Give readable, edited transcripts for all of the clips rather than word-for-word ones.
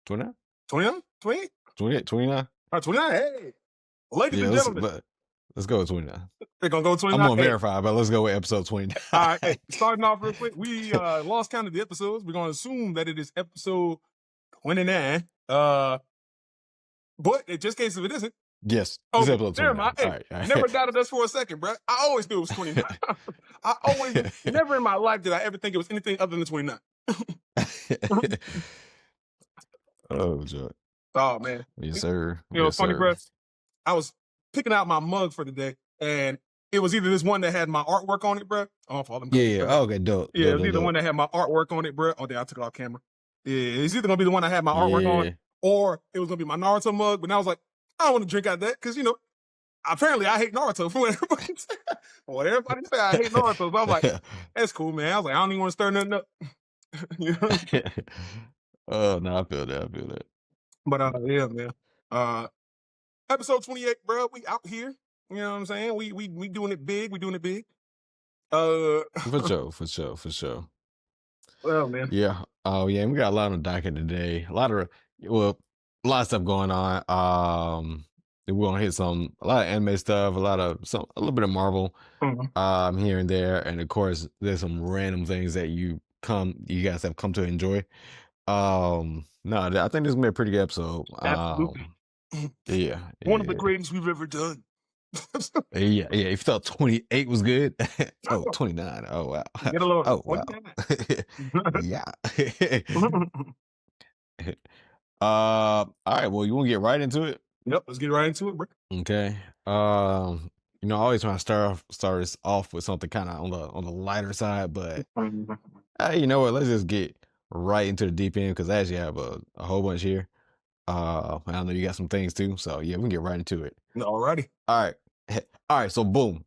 29? 29? 28? 28, 29? 29? Hey, ladies and gentlemen. Let's go with 29. They're going to go 29? I'm going to verify, but let's go with episode 29. All right, hey, starting off real quick, we lost count of the episodes. We're going to assume that it is episode 29. But just in case if it isn't. Yes, this episode 29. Hey, all right. Never doubted us for a second, bro. I always knew it was 29. I always, never in my life did I ever think it was anything other than 29. Oh, joy. Oh, man. Yes, sir. You know, yes, funny, sir. bro. I was picking out my mug for the day, and it was either this one that had my artwork on it, bro. Oh, for all them. Yeah. Oh, okay, dope. Yeah, it was either one that had my artwork on it, bro. Oh, I took it off camera. Yeah, it's either gonna be the one that had my artwork on, or it was gonna be my Naruto mug. But now I was like, I don't want to drink out of that because apparently I hate Naruto. For what everybody say, I hate Naruto. So I was like, that's cool, man. I was like, I don't even want to stir nothing up. Oh no, I feel that. But yeah, man. Episode 28, bro. We out here. You know what I'm saying? We doing it big. We doing it big. For sure. Well, man. Yeah. Oh, yeah. We got a lot on the docket today. A lot of stuff going on. We're gonna hit a lot of anime stuff, a little bit of Marvel, here and there, and of course, there's some random things that you guys have come to enjoy. No, I think this is gonna be a pretty good episode. Absolutely. Yeah. One of the greatest we've ever done. Yeah. If you thought 28 was good, 29. Oh wow. Get a load. Oh wow. Yeah. All right. Well, you want to get right into it? Yep. Let's get right into it, bro. Okay. I always want to start us off with something kind of on the lighter side, but you know what? Let's just get right into the deep end because I actually have a whole bunch here. I know you got some things too, so yeah, we can get right into it. Alrighty. All right. So boom.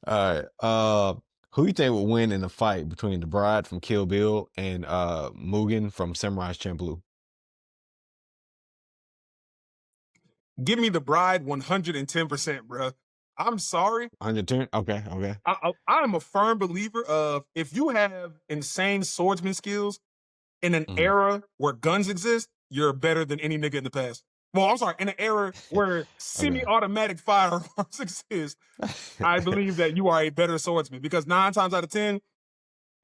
All right. Who you think would win in the fight between the bride from Kill Bill and Mugen from Samurai Champloo? Give me the bride 110%, bro. I'm sorry. 110? Okay. I am a firm believer of if you have insane swordsman skills in an era where guns exist, you're better than any nigga in the past. Well, I'm sorry, in an era where semi-automatic firearms exist, I believe that you are a better swordsman because 9 times out of 10,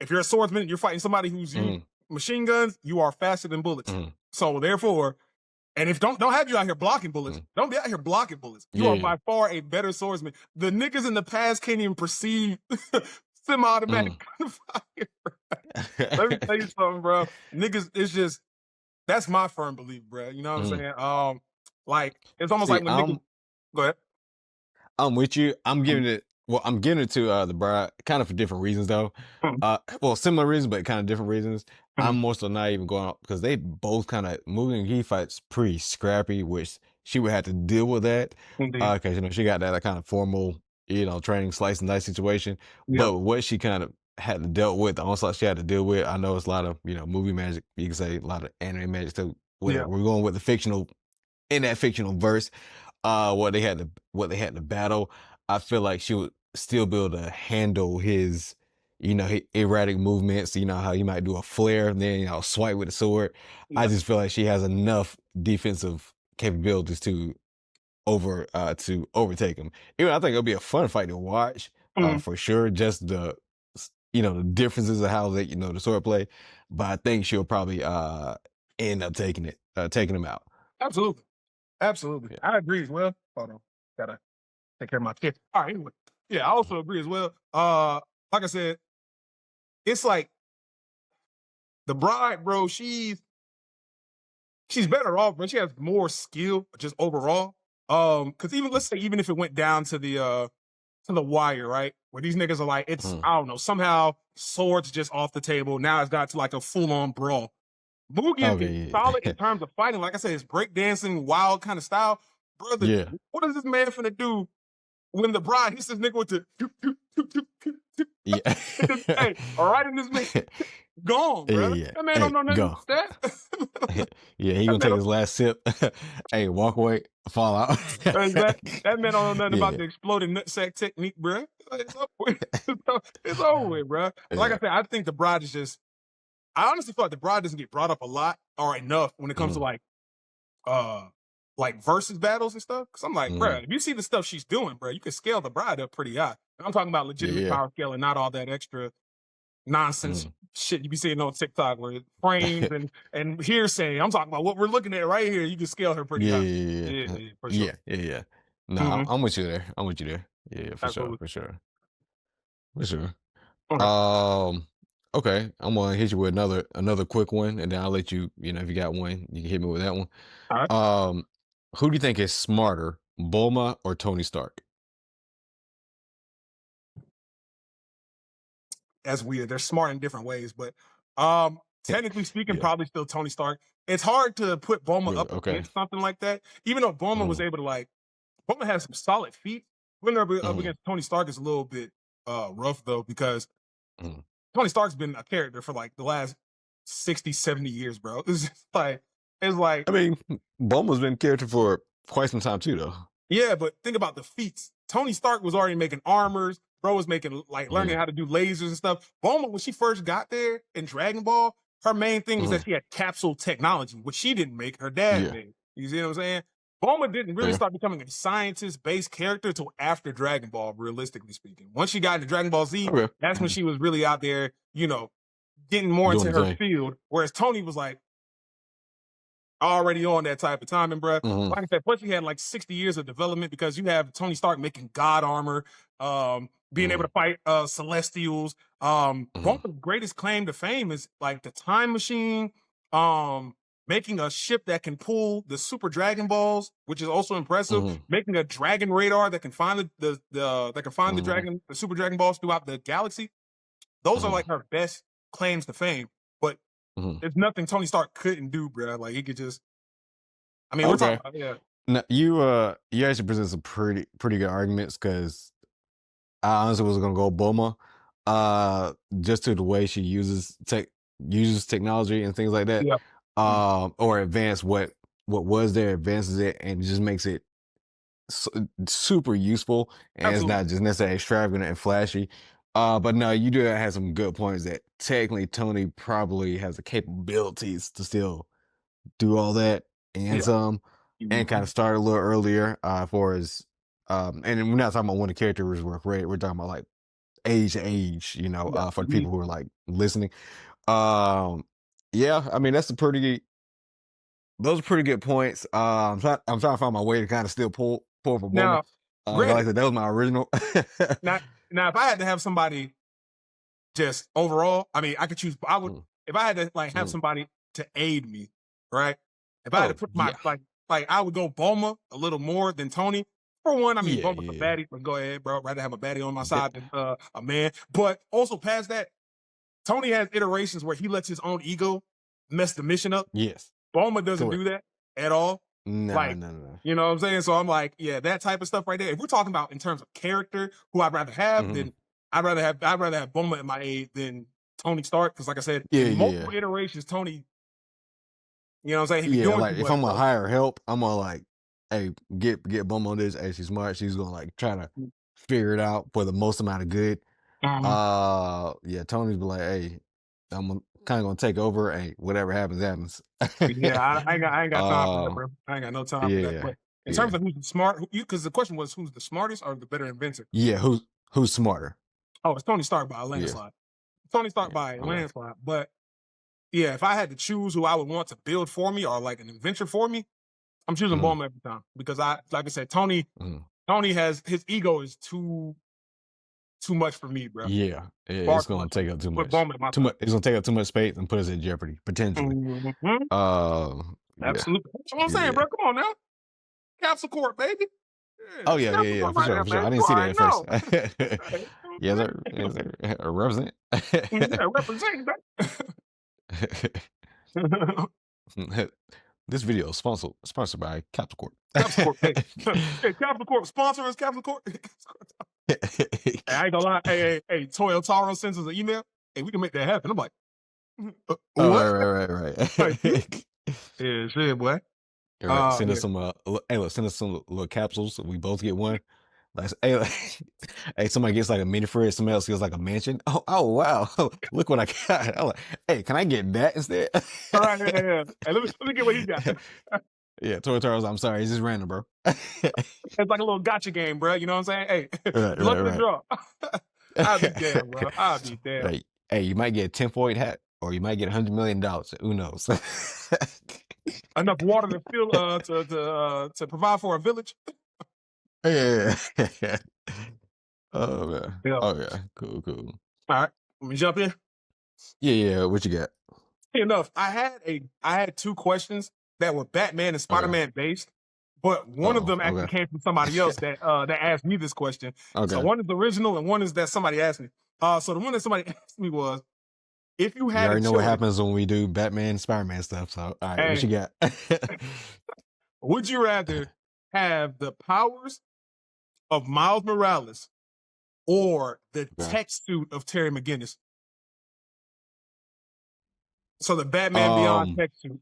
if you're a swordsman, you're fighting somebody who's using machine guns, you are faster than bullets. So therefore, and if don't have you out here blocking bullets, don't be out here blocking bullets. You are by far a better swordsman. The niggas in the past can't even perceive semi-automatic gunfire. Let me tell you something, bro. Niggas, it's just that's my firm belief, bro. You know what I'm saying? Like it's almost like when niggas. Go ahead. I'm with you. I'm giving it to the bride, kind of for different reasons though. Similar reasons, but kind of different reasons. I'm more so not even going up because they both kind of Mugen and he fights pretty scrappy, which she would have to deal with that. Because she got that kind of formal, training slice and dice situation. Yep. But what she kind of had to deal with, the onslaught she had to deal with, I know it's a lot of movie magic. You can say a lot of anime magic too. We're going with the fictional, in that fictional verse. What they had to battle. I feel like she would still be able to handle his erratic movements, how he might do a flare and then, swipe with a sword. Yeah. I just feel like she has enough defensive capabilities to overtake him. Even I think it'll be a fun fight to watch, for sure. Just the, the differences of how they, the sword play. But I think she'll probably end up taking him out. Absolutely. Yeah. I agree as well. Hold on. Gotta take care of my kid. All right, anyway. Yeah, I also agree as well. Like I said, it's like the bride, bro, she's better off, but she has more skill just overall. Because let's say even if it went down to the wire, right? Where these niggas are like, it's I don't know, somehow swords just off the table. Now it's got to like a full-on brawl. Mugen is solid in terms of fighting. Like I said, it's breakdancing, wild kind of style. Brother, what is this man finna do when the bride hits this nigga with the hey, all right, in this man gone, bro. That man don't know nothing about that. He gonna take his last sip. Hey, walk away, fall out. That man don't know nothing about the exploding nutsack technique, bro. It's over with, bro. Like I said, I think the bride is just I honestly feel like the bride doesn't get brought up a lot or enough when it comes to uh versus battles and stuff. Cause I'm like, bro, if you see the stuff she's doing, bro, you can scale the bride up pretty high. I'm talking about Yeah, legitimate yeah. power scale and not all that extra nonsense shit you be seeing on TikTok where frames and hearsay. I'm talking about what we're looking at right here. You can scale her pretty Yeah, high. yeah, Yeah, yeah. yeah, for sure. Yeah, yeah, yeah. No, Mhm. I'm with you there. I'm with you there. Yeah, for sure, Absolutely. for sure, for sure. Okay. Um, okay, I'm gonna hit you with another quick one, and then I'll let you, if you got one, you can hit me with that one. All right. Um, who do you think is smarter, Bulma or Tony Stark? That's weird. They're smart in different ways, but technically speaking, Yeah. probably still Tony Stark. It's hard to put Bulma Really? up Okay. against something like that, even though Bulma was Mhm, able to like Bulma has some solid feet. Putting her up mhm, against Tony Stark is a little bit rough though, because mhm. Tony Stark's been a character for like the last 60, 70 years, bro. It's like I mean, Bulma's been character for quite some time too, though. yeah, but think about the feats. Tony Stark was already making armors. Bro was making like learning Mhm, how to do lasers and stuff. Bulma, when she first got there in Dragon Ball, her main thing was that mhm. she had capsule technology, which she didn't make. Her dad Yeah. made. You see what I'm saying? Bulma didn't really Okay. start becoming a scientist-based character until after Dragon Ball, realistically speaking. Once she got into Dragon Ball Z, Okay. that's when she was really out there, getting more Doing into the her thing. field. Whereas Tony was like, already on that type of timing, bro. Mhm, Like I said, plus you had like 60 years of development because you have Tony Stark making God armor, being able mhm, to fight Celestials. mhm, Bulma's greatest claim to fame is like the time machine, um, making a ship that can pull the Super Dragon Balls, which is also impressive. mhm, Making a Dragon radar that can find mhm, the Super Dragon Balls throughout the galaxy. Those are mhm, like her best claims to fame. But mhm. there's nothing Tony Stark couldn't do, bro. Like he could just I mean, we're talking Okay. about yeah, Now, you actually present some pretty good arguments because I honestly was gonna go Bulma, just to the way she uses technology and things like that, yeah, mm, or advance what was there, advances it, and just makes it super useful, and it's absolutely, not just necessarily extravagant and flashy. But no, you do have some good points that technically Tony probably has the capabilities to still do all that and yeah, some, and kind mhm, of start a little earlier, for as and we're not talking about when the characters were great. We're talking about like age to age, yeah, for the mhm. people who are like listening. Um, yeah, I mean those are pretty good points. I'm trying to find my way to kind of still pull for Bowman. Now, 'Cause like I granted, said, that was my original. now, now, if I had to have somebody just overall, I mean, I could choose. I would Mm, if I had to like have mm. somebody to aid me, right? If I had to Oh put my yeah, like, I would go Bulma a little more than Tony. For one, I mean, yeah, Bulma's a yeah, baddie, but go ahead, bro. I'd rather have a baddie on my yeah. side than a man. But also past that, Tony has iterations where he lets his own ego mess the mission up. Yes, Bulma doesn't do correct. that at all. No, Like, no, no, no. you know what I'm saying? So I'm like, yeah, that type of stuff right there. If we're talking about in terms of character, who I'd rather have, Hmm. then I'd rather have Bulma in my aid than Tony Stark. Because like I said, Yeah, in multiple yeah. iterations, Tony, you know what I'm saying? He be Yeah, doing too like if much, I'm gonna bro. hire help, I'm gonna like, hey, get Bum on this. Hey, she's smart. She's gonna like try to figure it out for the most amount of good. Mhm. Yeah, Tony's be like, hey, I'm kind of gonna take over. Hey, whatever happens, happens. Yeah, I ain't got time for that, um, bro. I ain't got no time for that. yeah, But in terms yeah, of who's the smart, because the question was who's the smartest or the better inventor? yeah. Who's smarter? Oh, it's Tony Stark by a Yeah, landslide. Tony Stark yeah. by a Okay. landslide. But yeah, if I had to choose who I would want to build for me or like an inventor for me, I'm choosing Mhm, Bowman every time because like I said, Tony mhm. Tony has his ego is too much for me, bro. Yeah, Far it's too gonna much for me. take up too Put much. Bowman at my Too side. much. It's gonna take up too much space and put us in jeopardy potentially. Mhm. Yeah, Absolutely. That's what I'm saying, yeah. bro. Come on now. Capsule Corp, baby. Yeah, Oh it's yeah, yeah, Capsule yeah, Corp for right sure, there, for sure. baby. I You didn't see that already at first. know. Hey, you know Yes, what sir. Yes, sir. Represent. I'm saying? Yeah, representing, This video is sponsored by Capital Corp. Capsule Corp. Hey, hey, Capsule Corp. Sponsor us, Capsule Corp. Hey, I ain't gonna lie. Hey, Toyotaro sends us an email. Hey, we can make that happen. I'm like, Oh, what? right, Like, right, right. yeah, shit, boy. All right, send Yeah. us some. Hey, look, send us some little capsules. So we both get one. hey, somebody gets like a mini fridge, somebody else gets like a mansion. Oh wow, look what I got. I'm like, hey, can I get that instead? All right, yeah. Hey, let me get what he got. Yeah, Toro, I'm sorry, it's just random, bro. It's like a little gotcha game, bro. You know what I'm saying? Hey, Right, luck right, of the right. draw. I'll be damn, bro. I'll be damn. Like, hey, you might get a 10-point hat, or you might get $100 million. Who knows? Enough water to fill to provide for a village. Yeah. Oh man. Yeah. Oh yeah. Cool, cool. All right. Let me jump in. Yeah, yeah. What you got? Enough. I had two questions that were Batman and Okay. Spider-Man based, but one of Oh, them actually okay. came from somebody else that asked me this question. So Okay. one is the original and one is that somebody asked me. So the one that somebody asked me was, if you You had a already know what choice, happens when we do Batman, Spider-Man stuff. So, all right, what hey, you got? would you rather have the powers of Miles Morales or the Okay. tech suit of Terry McGinnis? So the Batman Beyond Um, tech suit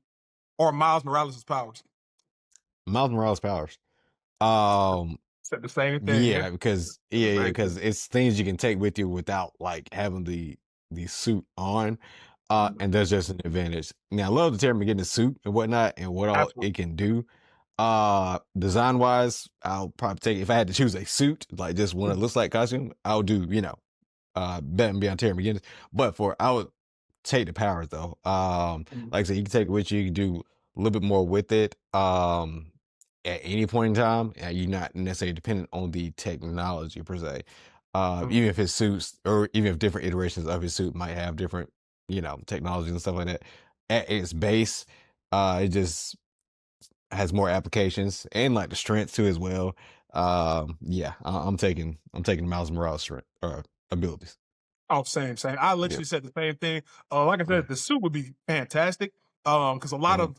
or Miles Morales' powers? Miles Morales powers. Um, Said the same thing. Yeah. yeah, because Said the yeah, same because thing. it's things you can take with you without like having the suit on. And there's just an advantage. Now, I love the Terry McGinnis suit and whatnot, and what all Absolutely. it can do. Design wise, I'll probably take if I had to choose a suit, like just one that looks like costume, I would do, Batman Beyond Terry McGinnis. But I would take the powers though. Like I said, you can take it with you. You can do a little bit more with it. At any point in time, and you're not necessarily dependent on the technology per se. Even if his suits, or even if different iterations of his suit might have different, technologies and stuff like that. At its base, it just has more applications and like the strength too as well. Yeah, I'm taking Miles Morales' strength or abilities. Oh, same. I literally Yep. said the same thing. Like I Mm, said, the suit would be fantastic. Because mhm.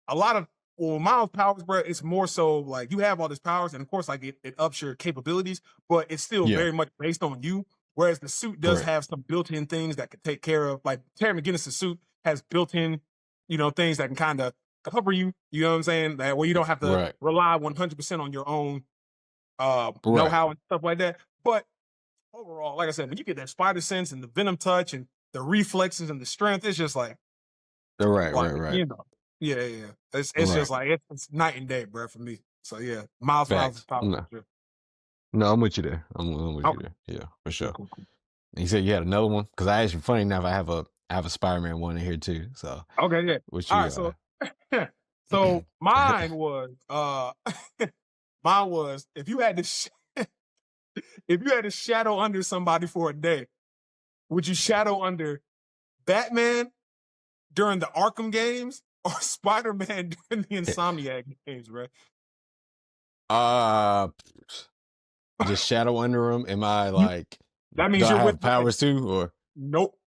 a lot of well, Miles powers, bro, it's more so like you have all these powers, and of course, like it ups your capabilities, but it's still Yeah, very much based on you. Whereas the suit does correct. have some built-in things that can take care of, like Terry McGinnis' suit has built-in, things that can kind of cover you. You know what I'm saying? That where you don't have to Right, rely 100% on your own right, know-how and stuff like that. But overall, like I said, when you get that spider sense and the venom touch and the reflexes and the strength, it's just right, like right, right, you know, yeah. It's right. just like it's night and day, bro, for me. So yeah, Miles Morales' Facts. power No, for sure. no, I'm with you there. I'm with you Okay, there. Yeah, for cool, sure. cool, cool. And you said you had another one because I actually funny enough, I have a Spider-Man one in here too. So Okay, yeah. what All you right, so mine was mine was if you had to shadow under somebody for a day, would you shadow under Batman during the Arkham games or Spider-Man during the Insomniac games, bro? uh just shadow under him. Am I You like that do means I you're with have Batman. powers too or Nope.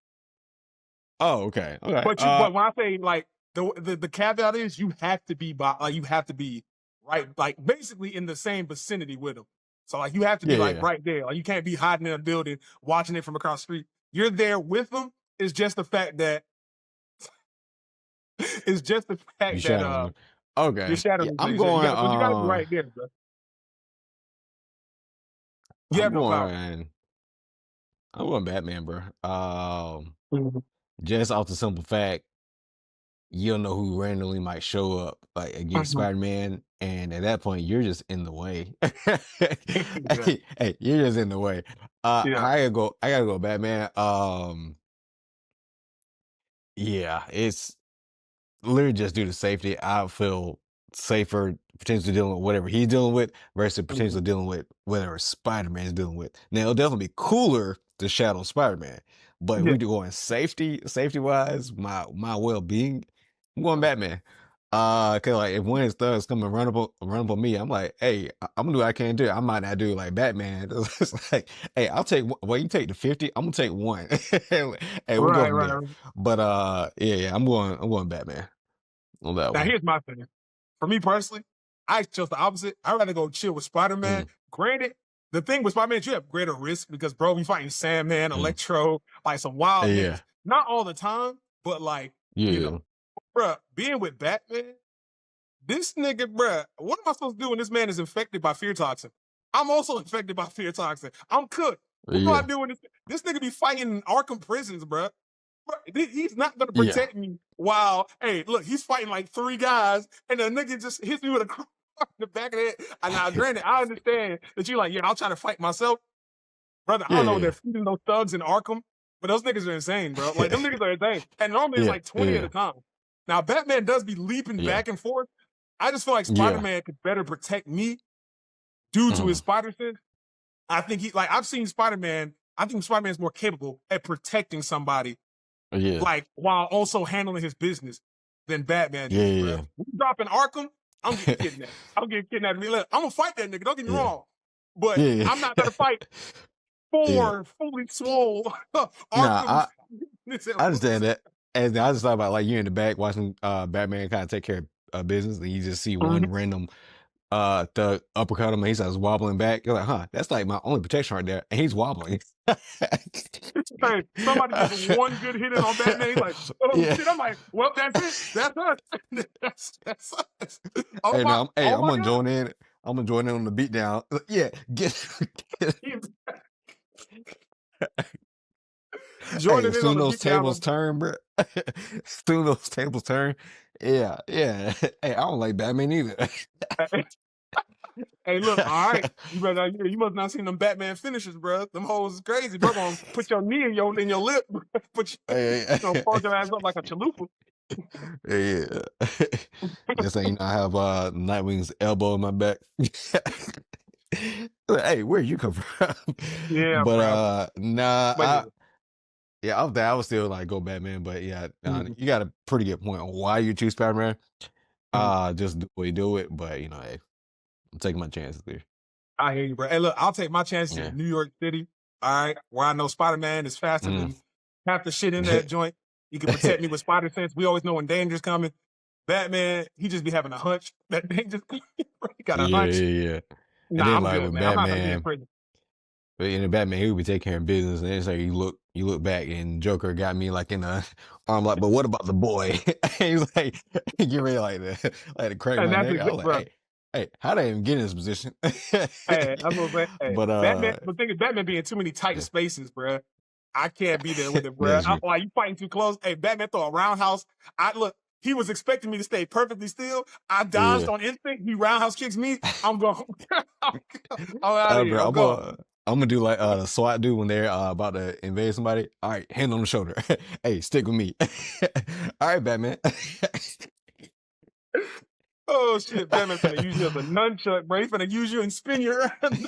oh okay. Okay. But when I say like the caveat is you have to be you have to be right like basically in the same vicinity with them. So like you have to be Yeah, like yeah. right there. Like you can't be hiding in a building watching it from across the street. You're there with them. It's just the fact that it's just the You fact that shadow under. you're Okay. Yeah, shadowing. So you got but you gotta be right there, bro. You I'm have no power. going I'm going Batman, bro. Mhm. Just off the simple fact you don't know who randomly might show up like against Mhm. Spider-Man, and at that point you're just in the way. Yeah. Hey, you're just in the way. Yeah. I gotta go Batman. Yeah, it's literally just due to safety. I feel safer potentially dealing with whatever he's dealing with versus Mhm. potentially dealing with whatever Spider-Man's dealing with. Now it'll definitely be cooler to shadow Spider-Man, but if Yeah. we do going safety wise, my well-being, I'm going Batman. Cause like if one of his thugs come and run up on me, I'm like, hey, I'm gonna do what I can do. I might not do like Batman. It's like, hey, I'll take well, you take the 50, I'm gonna take one. Hey, we'll go Right, from right, there. right. But yeah, I'm going Batman on that Now one. here's my thing. For me personally, I chose the opposite. I'd rather go chill with Spider-Man. Mm, Granted, the thing with Spider-Man, you have greater risk because, bro, we fighting Sandman, mm. Electro, like some wild Yeah, niggas. Not all the time, but like, yeah. bro, being with Batman, this nigga, bro, what am I supposed to do when this man is infected by fear toxin? I'm also infected by fear toxin. I'm cooked. What do I Yeah. do when this nigga be fighting in Arkham prisons, bro? He's not gonna Yeah. protect me while, hey, look, he's fighting like 3 guys, and the nigga just hits me with a cross in the back of the head. And now, granted, I understand that you're like, yeah, I'll try to fight myself. Brother, I Yeah. don't know if Yeah. they're feeding those thugs in Arkham, but those niggas are insane, bro. Like, them niggas are insane. And normally it's Yeah. like 20 at Yeah. a time. Now, Batman does be leaping Yeah. back and forth. I just feel like Yeah. Spider-Man could better protect me due to his Mm. spider sense. I think I've seen Spider-Man. I think Spider-Man's more capable at protecting somebody, Yeah. like, while also handling his business than Batman Yeah. is, bro. Yeah. We dropping Arkham, I'm getting kidnapped. I'm getting kidnapped. Look, I'm gonna fight that nigga. Don't get me Yeah. wrong, but Yeah. I'm not gonna fight Yeah. 4 fully swole Nah, Arkham. I understand that. And I just thought about like you in the back watching Batman kind of take care of business, and you just see one random thug uppercut him, and he starts wobbling back. You're like, huh, that's like my only protection right there, and he's wobbling. Hey, somebody gets one good hit in on Batman. He's like, oh Yeah. shit. I'm like, well, that's it. That's us. that's us. Hey, no, Oh I'm my gonna God. join in. I'm gonna join in on the beatdown. Yeah, get hey, Joining in on soon the those beat down tables on turn, bro. Soon those tables turn. Yeah, yeah. Hey, I don't like Batman either. Hey, look, all right. You must not seen them Batman finishes, bro. Them hoes is crazy, bro. Gonna put your knee in your lip, bro. Hey, Gonna fold your ass up like a chalupa. yeah. Just saying, I have Nightwing's elbow in my back. Like, hey, where you come from? Yeah, But bro. nah, But yeah. yeah, I would still like go Batman, but yeah, Mhm, you got a pretty good point on why you choose Spider-Man. mhm. Just do we do it, but hey, I'm taking my chances there. I hear you, bro. Hey, look, I'll take my chances Yeah. in New York City. All right, where I know Spider-Man is faster Mm. than half the shit in that joint. He can protect me with spider sense. We always know when danger's coming. Batman, he just be having a hunch. That danger, he got a Yeah, hunch. yeah, yeah. And Nah, then I'm like good, with man. I'm not gonna be in Batman, prison. but in the Batman, he would be taking care of business, and it's like you look back, and Joker got me like in the arm, like, but what about the boy? He's like, get ready like to crack And my that's neck. I was exactly, like, bro. hey, how did I even get in this position? Hey, that's what I'm saying. Hey, But Batman, the thing is, Batman be in too many tight yeah, spaces, bro. I can't be there with it, bro. that's true. Like, you fighting too close. Hey, Batman throw a roundhouse. Look. He was expecting me to stay perfectly still. I dodged Yeah. on instinct. He roundhouse kicks me. I'm going. I'm out of here. Bro, I'm gone. I'm gonna do like the SWAT do when they're about to invade somebody. All right, hand on the shoulder. Hey, stick with me. All right, Batman. Oh shit, Batman finna use you as a nunchuck, bro. He finna use you and spin you around.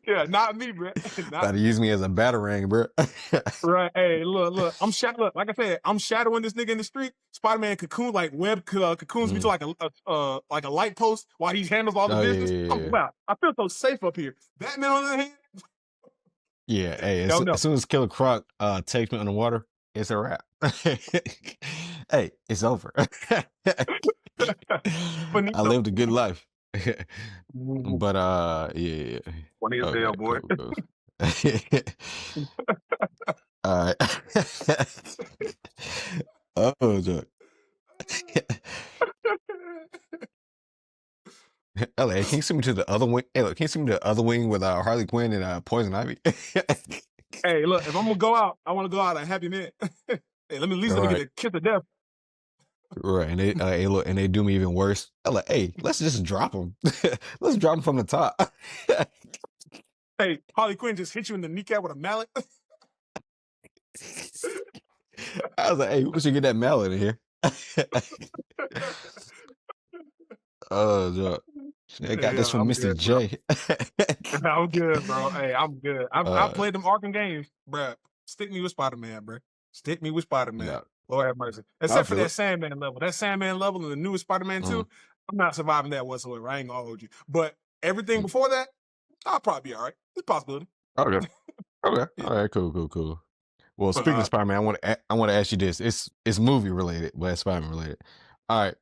Yeah, not me, bro. About Not to me. use me as a batarang, bro. Right. Hey, look. Look, like I said, I'm shadowing this nigga in the street. Spider-Man cocoon, like web cocoons me to Mm. like a light post while he handles all the Oh yeah, business. yeah, I'm yeah. wow. I feel so safe up here. Batman on the other hand, Yeah, hey, don't as know. soon as Killer Croc takes me underwater, it's a wrap. Hey, it's over. I Finito. lived a good life. Mhm. But yeah, yeah. Funny as Okay, hell, boy. cool, cool. All right. Oh, Joy. LA, can you send me to the other wing? Hey, look, can you send me to the other wing with Harley Quinn and Poison Ivy? Hey, look, if I'm gonna go out, I want to go out a happy man. Hey, at least All let me get right, the kiss of death. right, and they hey, look, and they do me even worse. I'm like, hey, let's just drop them. Let's drop them from the top. Hey, Harley Quinn just hit you in the kneecap with a mallet. I was like, hey, we should get that mallet in here. Oh, Joy. I got this Yeah, from I'm Mr. good, bro. J. I'm good, bro. Hey, I'm good. I uh, played them Arkham games, bro. Stick me with Spider-Man, bro. Stick me with Spider-Man. no, Lord have mercy. I Except for feel that it. Sandman level. That Sandman level and the newest Spider-Man 2, Mm, I'm not surviving that whatsoever. I ain't gonna hold you. But everything mm. before that, I'll probably be all right. It's a possibility. Okay, okay, Yeah. all right, cool, cool, cool. Well, But speaking of Spider-Man, I want to ask you this. It's movie related, but it's Spider-Man related. All right.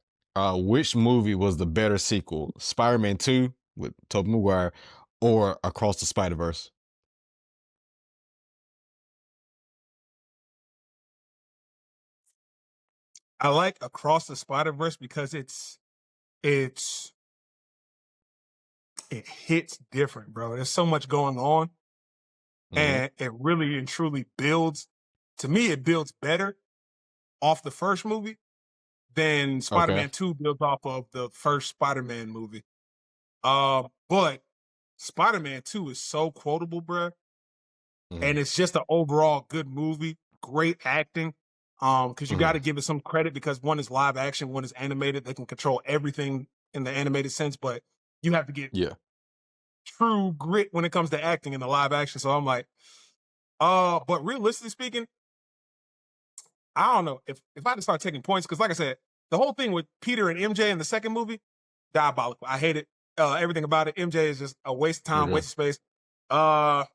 Which movie was the better sequel? Spider-Man 2 with Tobey Maguire or Across the Spider-Verse? I like Across the Spider-Verse because it's it hits different, bro. There's so much going on, Mm-hmm. and it really and truly builds. To me, it builds better off the first movie than Okay. Spider-Man 2 builds off of the first Spider-Man movie. But Spider-Man 2 is so quotable, bro. Mm-hmm. And it's just an overall good movie, great acting. Because you got Mm-hmm. to give it some credit because one is live action, one is animated. They can control everything in the animated sense, but you have to get Yeah. true grit when it comes to acting in the live action. So I'm like, but realistically speaking, I don't know if I had to start taking points because, like I said, the whole thing with Peter and MJ in the second movie, diabolical. I hate it. Everything about it. MJ is just a waste of time, Okay. waste of space. Uh,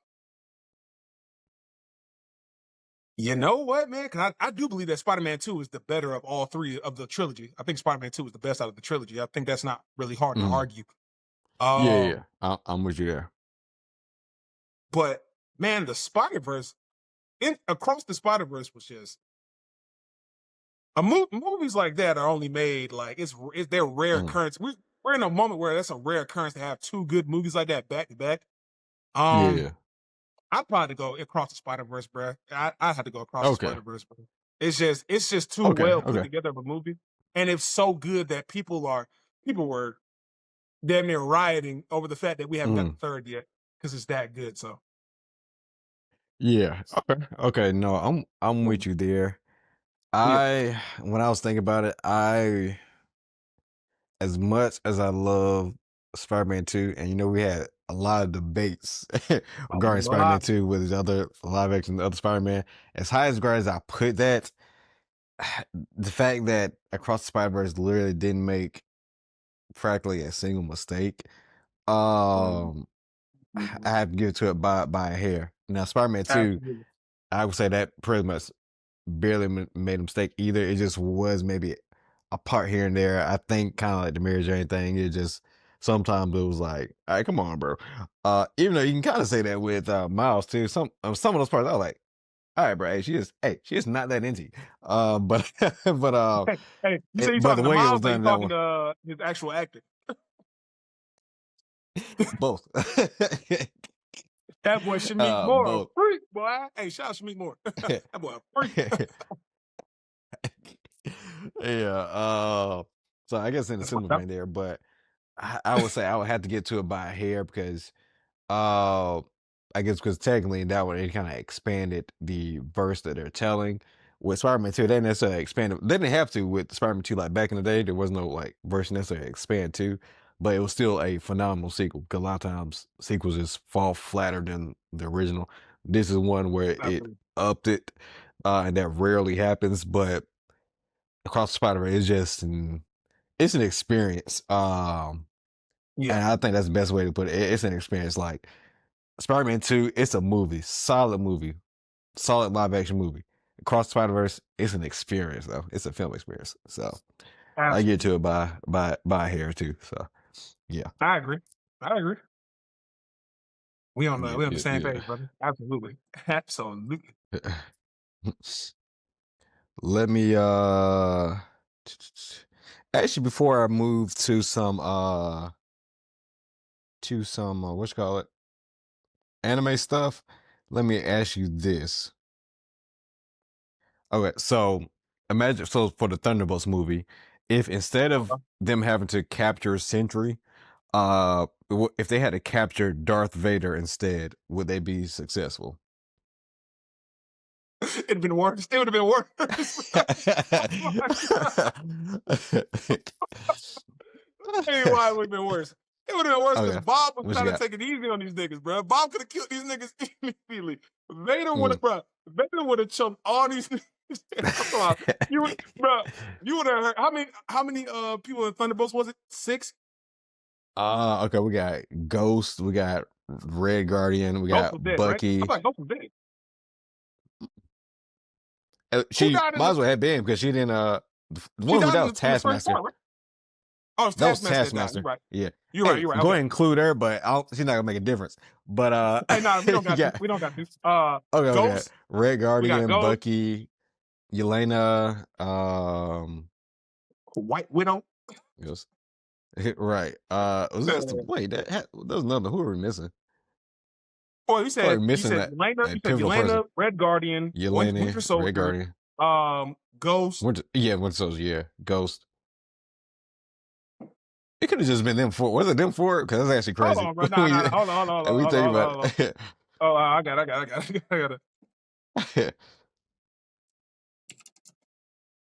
you know what, man? Because I do believe that Spider-Man 2 is the better of all three of the trilogy. I think Spider-Man 2 is the best out of the trilogy. I think that's not really hard to Mm-hmm. argue. Yeah, yeah. Um, I'm with you there. but man, the Spider-Verse in across the Spider-Verse was just movies like that are only made like it's they're rare Mm-hmm. occurrence. We're in a moment where that's a rare occurrence to have two good movies like that back to back. Yeah, Um, yeah. I'd probably go across the Spider Verse, bro. I had to go across the Okay. Spider Verse, bro. It's just too Okay. well put Okay. together of a movie, and it's so good that people were damn near rioting over the fact that we haven't got Mm-hmm. the third yet because it's that good. So Yeah. Okay. Okay. No, I'm with you there. yeah, When I was thinking about it, as much as I love Spider-Man 2, and we had a lot of debates a regarding Spider-Man lot. 2 with the other live action, the other Spider-Man. As high as regard as I put that, the fact that Across the Spider-Verse literally didn't make practically a single mistake, Mhm, um, I mhm. have to give it to it by a hair. Now, Spider-Man 2, Absolutely, I would say that pretty much barely made a mistake either. It just was maybe a part here and there. I think kind of like the Mary Jane thing. It just sometimes it was like, all right, come on, bro. Even though you can kind of say that with Miles too. Some of those parts I was like, all right, bro. She is not that into you. But but hey, you say you're but the talking to way it was Miles, or you done that talking one, to his actual actor? both, That boy Shamik Moore, a both. freak, boy. Hey, shout out Shamik Moore. That boy a freak. Yeah. So I guess in a That's what's similar up. vein there, but I would say I would have to get to it by a hair because uh I guess because technically in that one it kind of expanded the verse that they're telling. With Spider-Man 2, they didn't necessarily expand it. They didn't have to with Spider-Man 2, like back in the day, there was no like verse necessarily expand to, but it was still a phenomenal sequel because a lot of times sequels just fall flatter than the original. This is one where it Absolutely. upped it, and that rarely happens, but Across the Spider-Verse is just it's an experience. Yeah, And I think that's the best way to put it. It's an experience. Like Spider-Man 2, it's a movie, solid live action movie. Across the Spider-Verse, it's an experience though. It's a film experience. So I get absolutely. to it by hair too. So yeah. I agree. I agree. Yeah, We on the yeah, same yeah. page, brother. Absolutely. Absolutely. Let me actually before I move to some what you call it, anime stuff, let me ask you this. Okay, so imagine so for the Thunderbolts movie, if instead of Uh-huh. them having to capture Sentry, if they had to capture Darth Vader instead, would they be successful? It'd been worse. It would have been worse. Oh my God. Hey, why it would have been worse? It would have been worse because Okay, Bob was what you trying to got? take it easy on these niggas, bro. Bob could have killed these niggas immediately. Vader would Mm. have, bro. Vader would have choked all these niggas. I'm talking about, you would, bro. You would have heard how many people in Thunderbolts was it? 6. Okay, we got Ghost, we got Red Guardian, we Ghost got was dead, right? I Bucky. thought Ghost was dead. Who She died in might the? as well have been because she didn't. The She one who died died in was the first Taskmaster. part, right? Oh, it's That was Taskmaster that died. You're Taskmaster. right. Yeah. You're right. Hey, You're right. go ahead Okay. and include her, but she's not gonna make a difference. But Hey, nah, we don't got to. yeah. We don't got to. Okay, okay. Ghost. Red We got Guardian, Ghost. Bucky, Yelena, White Widow. yes. Right. Was this the wait? That was another. Who are we missing? Oh, I feel like we're you missing said that Yelena, a pivotal person. Red Guardian, Winter Yelena, Red Soldier, Guardian. Ghost. Winter Soldier. Yeah, Ghost. It could have just been them four. Was it them four? Because that's actually Hold crazy. on, bro. Nah, hold on, When we think about hold on. it. Oh, I got it. I got it.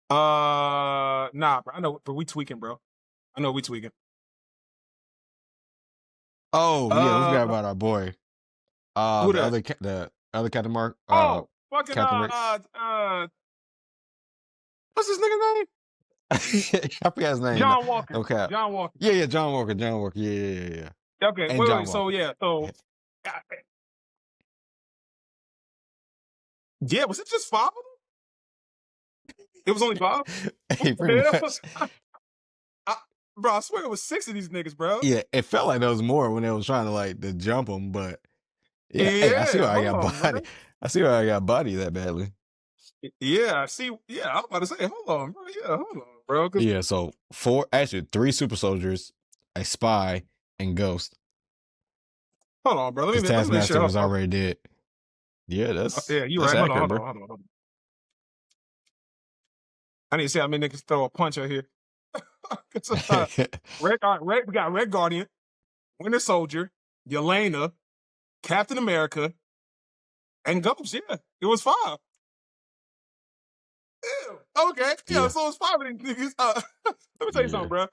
Nah, bro. I know, but we tweaking, bro. I know we tweaking. Oh yeah, let's forget about our boy. Who that? The other Captain Mark. Oh, fucking Captain Rick. what's his nigga name? I forgot his name. John Walker. Okay. John Walker. Yeah, John Walker. John Walker. Yeah. Okay, And John wait. Walker. Yeah, was it just 5 of them? It was only 5? Hey, pretty much. Bro, I swear it was 6 of these niggas, bro. Yeah, it felt like there was more when they was trying to jump him, but yeah, hey, I see why I got body. Bro. I see why I got body that badly. Yeah, I see. Yeah, I was about to say, hold on, bro. Yeah, hold on, bro. Yeah, so 3 super soldiers, a spy, and Ghost. Hold on, bro. Let me Taskmaster was already dead. Yeah, that's you're right. Hold accurate, on. I need to see how many niggas throw a punch out here. We got Red Guardian, Winter Soldier, Yelena, Captain America, and Ghost. Yeah, it was 5. Ew. Okay, yeah, so it's 5 of these niggas. Let me tell you something, bro.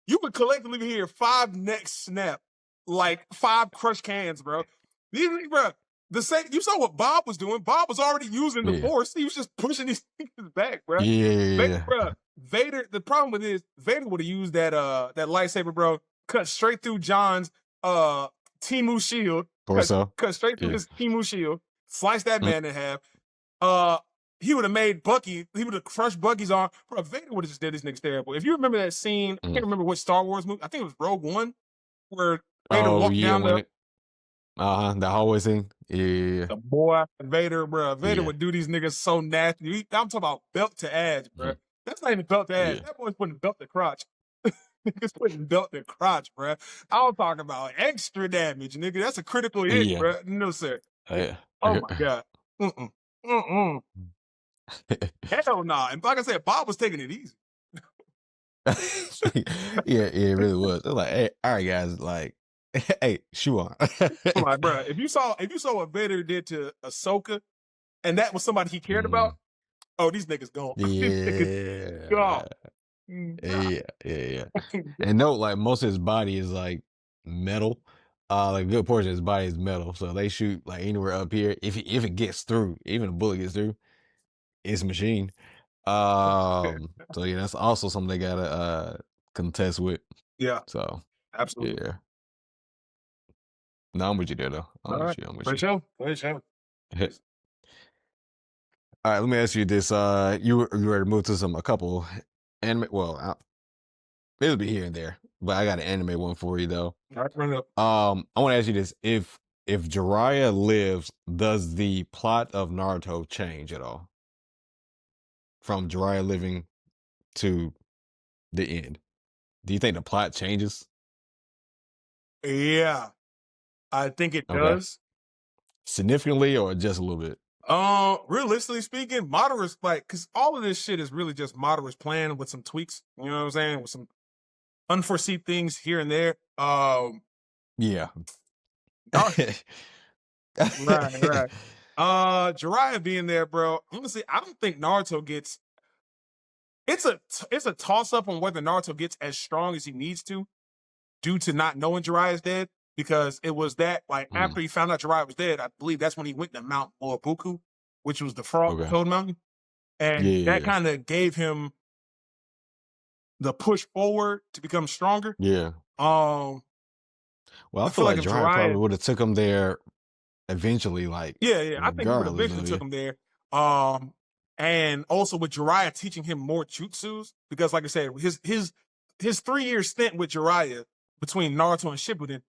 You would collectively hear 5 necks snap, like 5 crushed cans, bro. These, bro, the same. You saw what Bob was doing. Bob was already using the Force. He was just pushing these niggas back, bro. Yeah. Vader. The problem with this, Vader would have used that lightsaber, bro. Cut straight through John's Timu shield. Cut straight through his Timu shield. Slice that man in half. He would have made Bucky. He would have crushed Bucky's arm. Bro, Vader would have just did this niggas terrible. If you remember that scene, I can't remember which Star Wars movie. I think it was Rogue One, where Vader walked down the hallway scene. Yeah. The boy Vader, bro. Vader would do these niggas so nasty. I'm talking about belt to ass, bro. That's not even belt to ass. That boy's putting belt to crotch. Niggas putting belt to crotch, bro. I'm talking about extra damage, nigga. That's a critical hit, bro. No, sir. Yeah. Oh my god. Hell nah. And like I said, Bob was taking it easy. It really was. It was like, hey, all right, guys, like, hey, shoe on. I'm like, bro, if you saw what Vader did to Ahsoka, and that was somebody he cared about, oh, these niggas gone. Yeah. Gone. Yeah. And note, like, most of his body is like metal. Like a good portion of his body is metal. So they shoot like anywhere up here. If it gets through, even a bullet gets through, it's a machine. So yeah, that's also something they gotta contest with. Yeah. So absolutely. Yeah. No, I'm with you there though. I'm with you. For sure. All right, let me ask you this. You ready to move to a couple anime? Well, it'll be here and there, but I got an anime one for you though. All right, run up. I want to ask you this: if Jiraiya lives, does the plot of Naruto change at all? From Jiraiya living to the end, do you think the plot changes? Yeah, I think it does. Significantly, or just a little bit? Realistically speaking, Madara's because all of this shit is really just Madara's plan with some tweaks. You know what I'm saying? With some unforeseen things here and there. Yeah. Right. Jiraiya being there, bro. Honestly, I don't think Naruto gets. It's a toss up on whether Naruto gets as strong as he needs to, due to not knowing Jiraiya's dead. Because it was that after he found out Jiraiya was dead, I believe that's when he went to Mount Moabuku, which was the Toad Mountain, and that kind of gave him the push forward to become stronger. Yeah. Well, I feel like Jiraiya probably would have took him there eventually. I think he would have eventually took him there. And also with Jiraiya teaching him more jutsus, because like I said, his 3-year stint with Jiraiya between Naruto and Shippuden,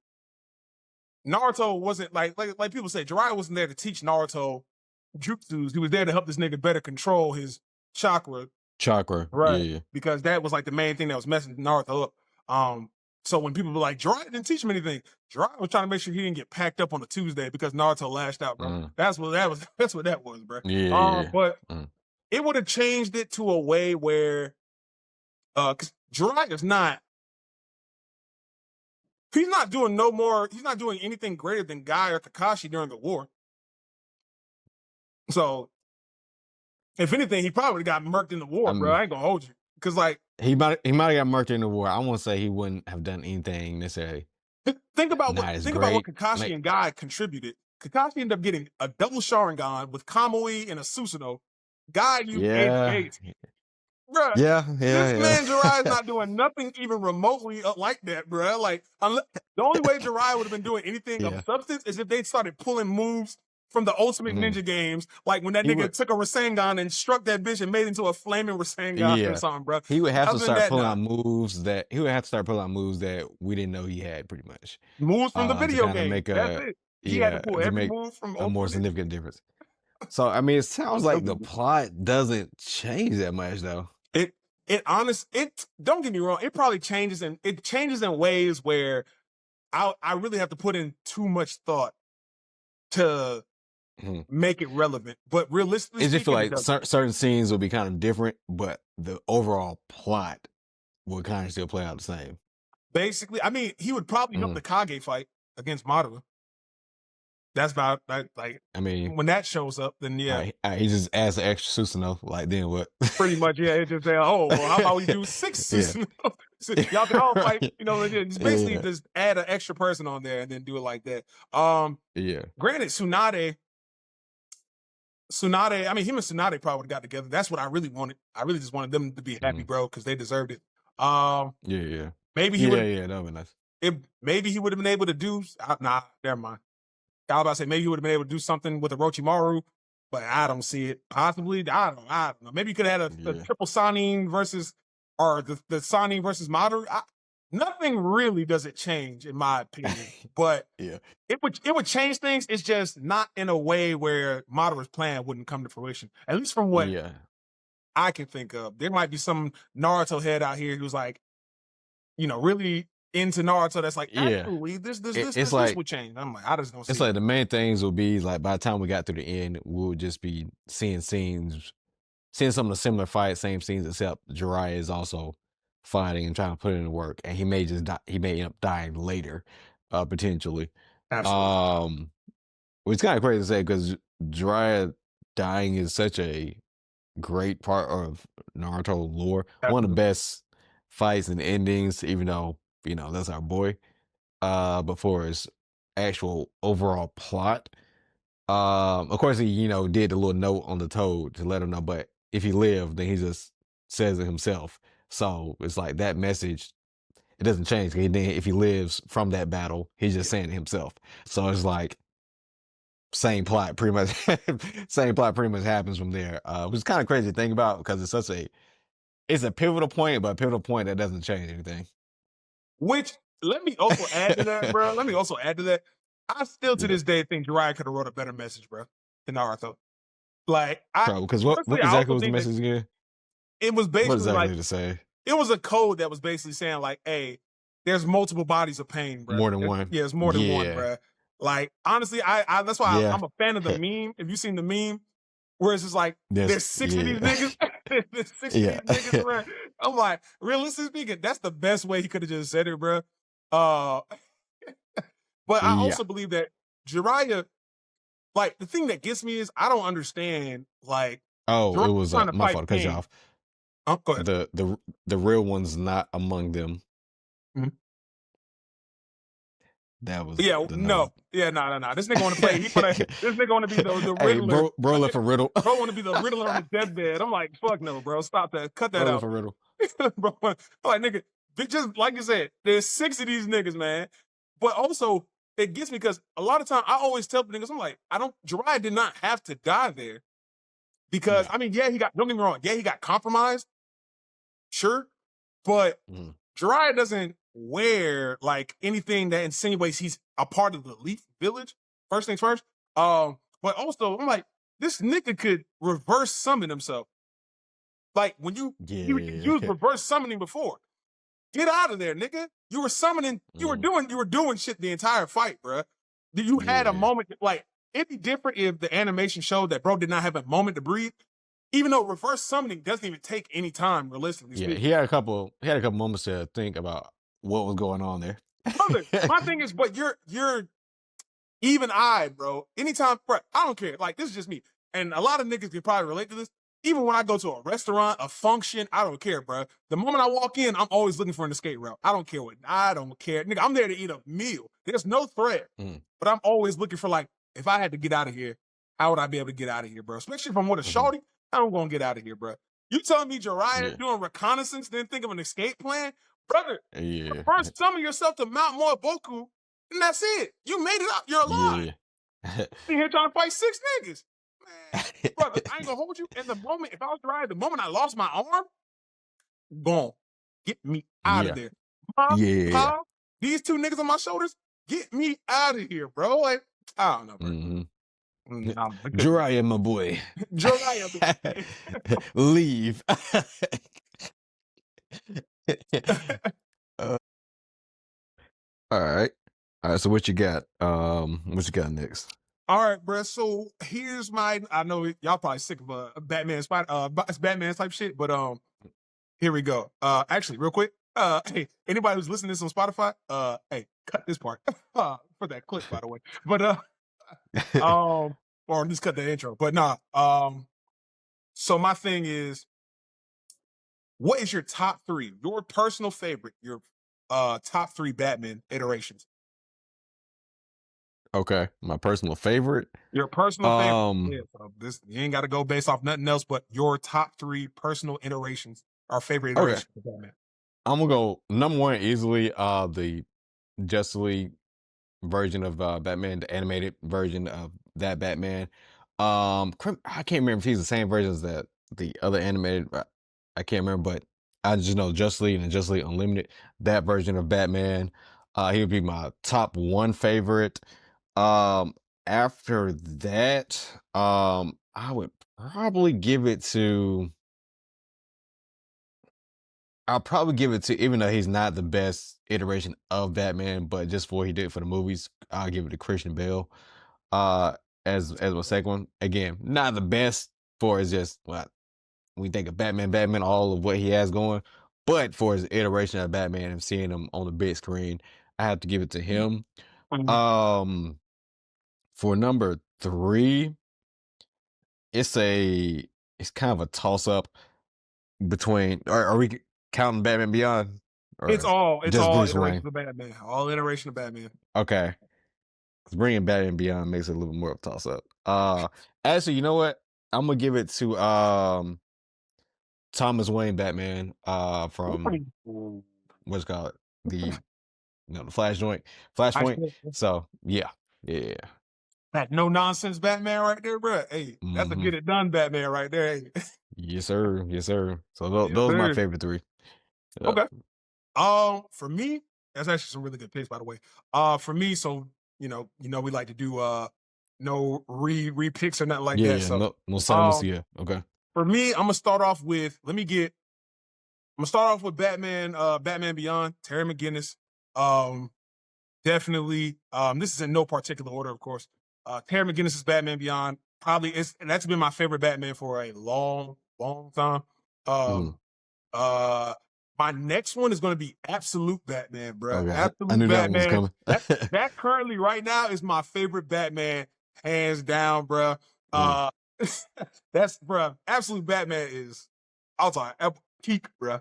Naruto wasn't like people say, Jiraiya wasn't there to teach Naruto jutsus. He was there to help this nigga better control his chakra. Right. Yeah. Because that was the main thing that was messing Naruto up. So when people be like, Jiraiya didn't teach him anything, Jiraiya was trying to make sure he didn't get packed up on a Tuesday because Naruto lashed out, bro. That's what that was. That's what that was, bro. Yeah. But it would have changed it to a way where, because Jiraiya's not. He's not doing no more. He's not doing anything greater than Guy or Kakashi during the war. So, if anything, he probably got murked in the war, bro. I ain't gonna hold you, because like he might have got murked in the war. I won't say he wouldn't have done anything necessarily. Think about what Kakashi and Guy contributed. Kakashi ended up getting a double Sharingan with Kamui and a Susanoo. Guy used 88. Bruh, this man Jiraiya's not doing nothing even remotely like that, bruh. Like, the only way Jiraiya would have been doing anything of substance is if they started pulling moves from the Ultimate Ninja games, like when that nigga took a Rasengan and struck that bitch and made it into a flaming Rasengan or something, bro. He would have to start pulling out moves that we didn't know he had, pretty much. Moves from the video game. That's it. He had to pull every move from a more significant difference. So I mean, it sounds like the plot doesn't change that much, though. Don't get me wrong, it probably changes in ways where I really have to put in too much thought to make it relevant. But realistically, it just feel like certain scenes will be kind of different, but the overall plot will kind of still play out the same. Basically, I mean, he would probably help the Kage fight against Madara. That's about like. I mean, when that shows up, then he just adds an extra Susanoo. Like, then what? Pretty much, It just say, oh, well, how about we do 6 Susanoo? So y'all can all fight. You know, just basically just add an extra person on there and then do it like that. Granted, Tsunade. I mean, him and Tsunade probably would have got together. That's what I really wanted. I really just wanted them to be happy, bro, because they deserved it. Maybe he would. That would be nice. Maybe he would have been able to do. Nah, never mind. I was about to say maybe he would have been able to do something with Orochimaru, but I don't see it. Possibly, I don't know. Maybe you could have had a triple Sannin versus, or the Sannin versus Madara. Nothing really does it change, in my opinion. But it would change things. It's just not in a way where Madara's plan wouldn't come to fruition. At least from what I can think of. There might be some Naruto head out here who's like, really into Naruto, that's like, actually, this would change. I'm like, I just don't see it. It's like the main things will be like, by the time we got through the end, we'll just be seeing some of the similar fights, same scenes, except Jiraiya is also fighting and trying to put in the work, and he may just he may end up dying later, potentially. Absolutely. Which is kind of crazy to say, because Jiraiya dying is such a great part of Naruto lore. Absolutely. One of the best fights and endings, even though that's our boy. But for his actual overall plot, of course he did the little note on the toad to let him know. But if he lived, then he just says it himself. So it's like that message. It doesn't change. Then if he lives from that battle, he's just saying it himself. So it's like same plot pretty much. Same plot pretty much happens from there. Which is kind of crazy to think about, because it's a pivotal point, but a pivotal point that doesn't change anything. Which, let me also add to that, bro. I still, to this day, think Jiraiya could have wrote a better message, bro, than Naruto. Like, because what exactly was the message again? It was basically to say? It was a code that was basically saying, like, hey, there's multiple bodies of pain, bro. More than one. Yeah, it's more than one, bro. Like, honestly, that's why I'm a fan of the meme. If you've seen the meme, where it's just like, there's 6 of these niggas. There's 6 of these niggas around. I'm like, realistically speaking, that's the best way he could have just said it, bro. But I also believe that Jiraiya, like, the thing that gets me is I don't understand, like, Jiraiya it was my fault to cut you off. Oh, go ahead. The real one's not among them. Mm-hmm. That was no. This nigga want to play. This nigga want to be the Riddler. Hey, bro left a riddle. Bro want to be the Riddler on the deathbed. I'm like, fuck no, bro. Stop that. Cut that out. For riddle. Bro, I'm like, nigga, just like you said, there's 6 of these niggas, man. But also, it gets me because a lot of time I always tell niggas, I'm like, Jiraiya did not have to die there. Because, I mean, don't get me wrong. Yeah, he got compromised. Sure. But Jiraiya doesn't wear like anything that insinuates he's a part of the Leaf Village. First things first. But also, I'm like, this nigga could reverse summon himself. Like when he used reverse summoning before. Get out of there, nigga. You were summoning, Mm, you were doing shit the entire fight, bro. You had a yeah, moment, like, it'd be different if the animation showed that bro did not have a moment to breathe, even though reverse summoning doesn't even take any time, realistically yeah. speaking. He had a couple moments to think about what was going on there. Brother, my thing is, but you're even eyed, bro. Anytime, bro, I don't care. Like, this is just me. And a lot of niggas can probably relate to this. Even when I go to a restaurant, a function, I don't care, bro. The moment I walk in, I'm always looking for an escape route. I don't care what, I don't care. Nigga, I'm there to eat a meal. There's no threat. Mm, But I'm always looking for, like, if I had to get out of here, how would I be able to get out of here, bro? Especially if I'm with a hmm. shorty, I'm gonna get out of here, bro. You telling me Yeah, Jiraiya doing reconnaissance, then think of an escape plan? Brother, yeah, first summon yourself to Mount Moaboku, and that's it. You made it up. You're alive. yeah. In here trying to fight six niggas. Man, brother, I ain't gonna hold you. In the moment, if I was driving, the moment I lost my arm, gone. Get me out of Yeah, there. Mom, yeah. Pa, these two niggas on my shoulders, get me out of here, bro. Like, I don't know, bro. Hmm. Nah, I couldn't do Jiraiya, my boy. it. Jiraiya, Leave. Uh, all right. All right. So what you got? What you got next? all right, bro. So here's my. I know y'all probably sick of Batman spot, Batman type shit, but here we go. Actually, real quick. Hey, anybody who's listening to this on Spotify, hey, cut this part for that clip, by the way. But or just cut the intro. But nah. So my thing is, what is your top three? Your personal favorite? Your top three Batman iterations? Okay, my personal favorite. Your personal favorite? Um, Yeah. So this you ain't got to go based off nothing else, but your top three personal iterations, our favorite okay, iterations of Batman. I'm gonna go number one easily. The Justice League version of Batman, the animated version of that Batman. I can't remember if he's the same version as that the other animated. I can't remember, but I just know Justice League and Justice League Unlimited. That version of Batman. He would be my top one favorite. Um, After that, I would probably give it to. I'll probably give it to, even though he's not the best iteration of Batman, but just for what he did for the movies, I'll give it to Christian Bale. Uh, as my second one. Again, not the best for his just what we think of Batman, all of what he has going, but for his iteration of Batman and seeing him on the big screen, I have to give it to him. Mhm. Um, for number three, it's a it's kind of a toss up between. Are we counting Batman Beyond or It's just all Bruce iterations Wayne? of Batman. All iteration of Batman. Okay, 'cause bringing Batman Beyond makes it a little bit more of a toss up. Actually, you know what? I'm gonna give it to Thomas Wayne Batman. From Ooh. what's it called the the I Flashpoint. should So yeah, yeah. that no nonsense Batman right there, bro. Hey, that's a Hmm. get it done Batman right there. Hey. Yes, sir. Yes, sir. So Yes, those are my sir. favorite three. Yep. Okay. For me, that's actually some really good picks, by the way. For me, so we like to do no re picks or nothing like Yeah, that. yeah. So No Samus. um Yeah. Okay. for me, I'm gonna start off with Batman, Batman Beyond, Terry McGinnis. Um, Definitely. This is in no particular order, of course. Terry McGinnis's Batman Beyond probably is that's been my favorite Batman for a long, long time. Hmm. Um, uh, my next one is going to be Absolute Batman, bro. Okay. I Absolute knew that one was Batman. coming. That currently right now is my favorite Batman, hands down, bro. Mm. Uh, that's bro. Absolute Batman is, I'll talk peak, bro.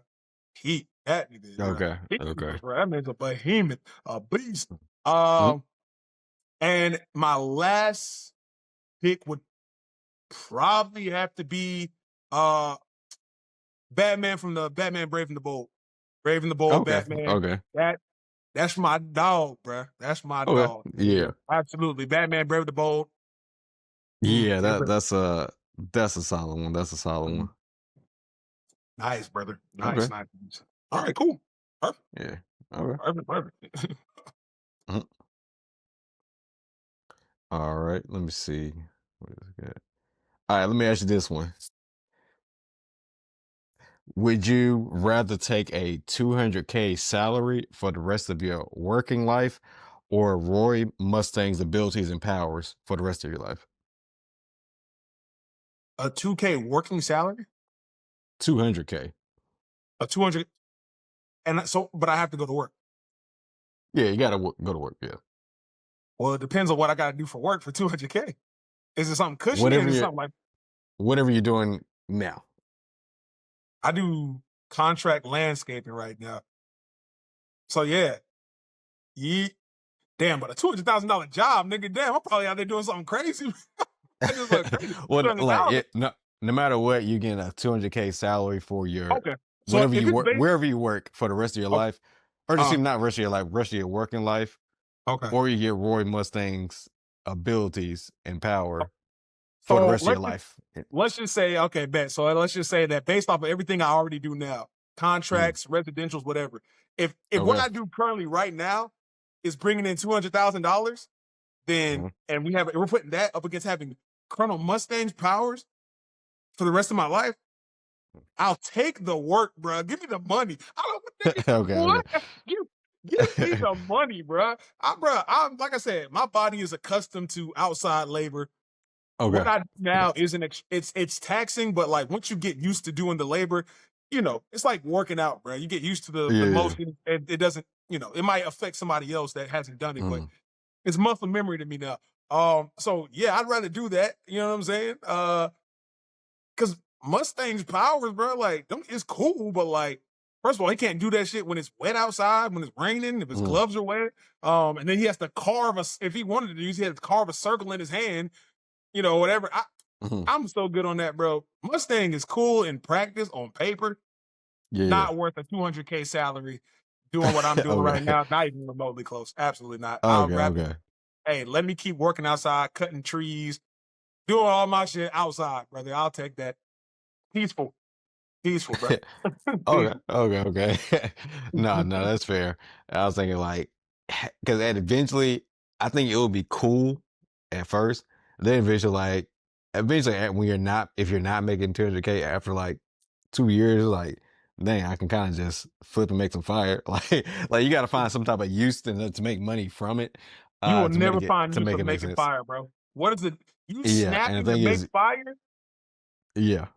Peak. That nigga, bro. Okay. Peak, Okay. bro. That man's a behemoth, a beast. Mhm. Um, and my last pick would probably have to be Batman from the Batman Brave and the Bold. Brave and the Bold Okay. Batman. Okay. That's my dog, bruh. That's my Okay. dog. Yeah. Absolutely. Batman Brave and the Bold. Yeah. Favorite. That's a solid one. That's a solid one. Mm, nice, brother. Okay. Nice. All right, cool. Perfect. Yeah. Okay. Perfect. Mhm. All right. Let me see. What is it? All right. Let me ask you this one. Would you rather take a 200K salary for the rest of your working life or Roy Mustang's abilities and powers for the rest of your life? A 2K working salary, 200K. a 200, but I have to go to work. Yeah, you gotta go to work. Yeah, Well, it depends on what I got to do for work for 200K. Is it something cushy? Or whatever is it you're something like whatever you're doing now. I do contract landscaping right now? So yeah, damn, but a $200,000 job, nigga. Damn, I'm probably out there doing something crazy. I just look crazy. Well, Two hundred like thousand. no matter what, you get a 200K salary for your Okay, so whatever if you it's work, based, wherever you work for the rest of your okay, life, or just uh, even not rest of your life, rest of your working life, okay. or you get Roy Mustang's abilities and power for the So rest of your life. let's just say, okay, bet. So let's just say that based off of everything I already do now, Mm, contracts, residentials, whatever. If what okay. I do currently right now is bringing in $200,000, then Mhm. and we're putting that up against having Colonel Mustang's powers for the rest of my life, I'll take the work, bro. Give me the money. I don't nigga, Okay. what? Give, give me Okay. the money, bro. I'm like I said, my body is accustomed to outside labor. What Okay. I do Okay. now isn't it's taxing, but like once you get used to doing the labor, it's like working out, bro. You get used to the Yeah. motion, and it doesn't, it might affect somebody else that hasn't done it, but Mm, it's muscle memory to me now. So yeah, I'd rather do that. You know what I'm saying? Because Mustang's powers, bro, like it's cool, but like, first of all, he can't do that shit when it's wet outside, when it's raining, if his mm, gloves are wet. And then he has to if he wanted to use, he had to carve a circle in his hand, whatever. mhm. I'm so good on that, bro. Mustang is cool in practice on paper, Yeah. not worth a 200K salary doing what I'm doing right Okay. now. Not even remotely close. Absolutely not. I'll Okay. rather, Okay. hey, let me keep working outside, cutting trees, doing all my shit outside, brother. I'll take that. Peaceful, peaceful, bro. Okay, Peaceful. okay. No, that's fair. I was thinking like, because eventually, I think it would be cool at first. Then eventually, when if you're not making 200K after like 2 years, like, dang, I can kind of just flip and make some fire. Like you got to find some type of use to make money from it, You will never find to use make of it make making sense. fire, bro. What is it? You Yeah, and the snapping to thing make is, fire? yeah,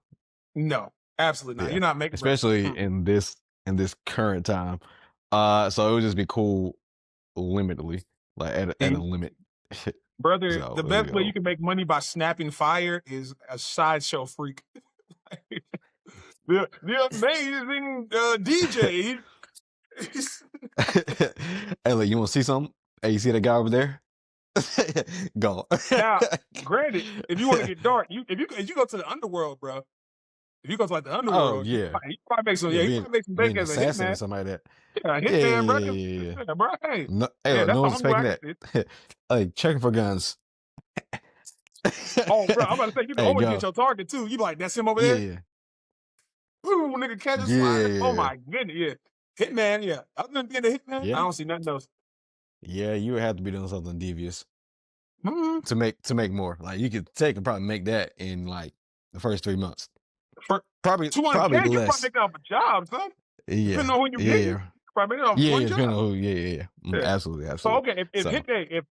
No, absolutely not. yeah, You're not making, bro. especially Mm. in this current time. So it would just be cool limitedly, like at a See, limit. brother, So the it'll best way you go. can make money by snapping fire is a sideshow freak. The amazing DJ. Hey, look, you want to see something? Hey, you see that guy over there? Go. Now, granted, if you want to get dark, if you go to the underworld, bro. If you go to like the Oh underworld, yeah, you probably make some. yeah. Yeah, you probably make some bank Being an as a assassin or hitman. something like that. Yeah, a Yeah, yeah, hitman, bro. yeah, yeah, yeah. Yeah, bro. Hey, No, hey, yeah, look, that's no the one's only way expecting I can that. see it. Like checking for guns. Oh, bro, I'm about to say you can Hey, always get go. your target too. You like that's him over Yeah, there. yeah, Ooh, nigga, catches fire. Oh yeah, my goodness, yeah. Hitman, yeah. Other than being a hitman, I yeah. don't see nothing else. Yeah, you would have to be doing something devious Mm-hmm. to make more. Like you could take and probably make that in like the first 3 months. For Probably 200K, you probably less. make that off a job, son. Depending Yeah, on who you're yeah, getting, you yeah, probably make it off yeah, one yeah. job. Depending on who. Yeah, yeah, yeah. Yeah. Absolutely, So absolutely. okay, if So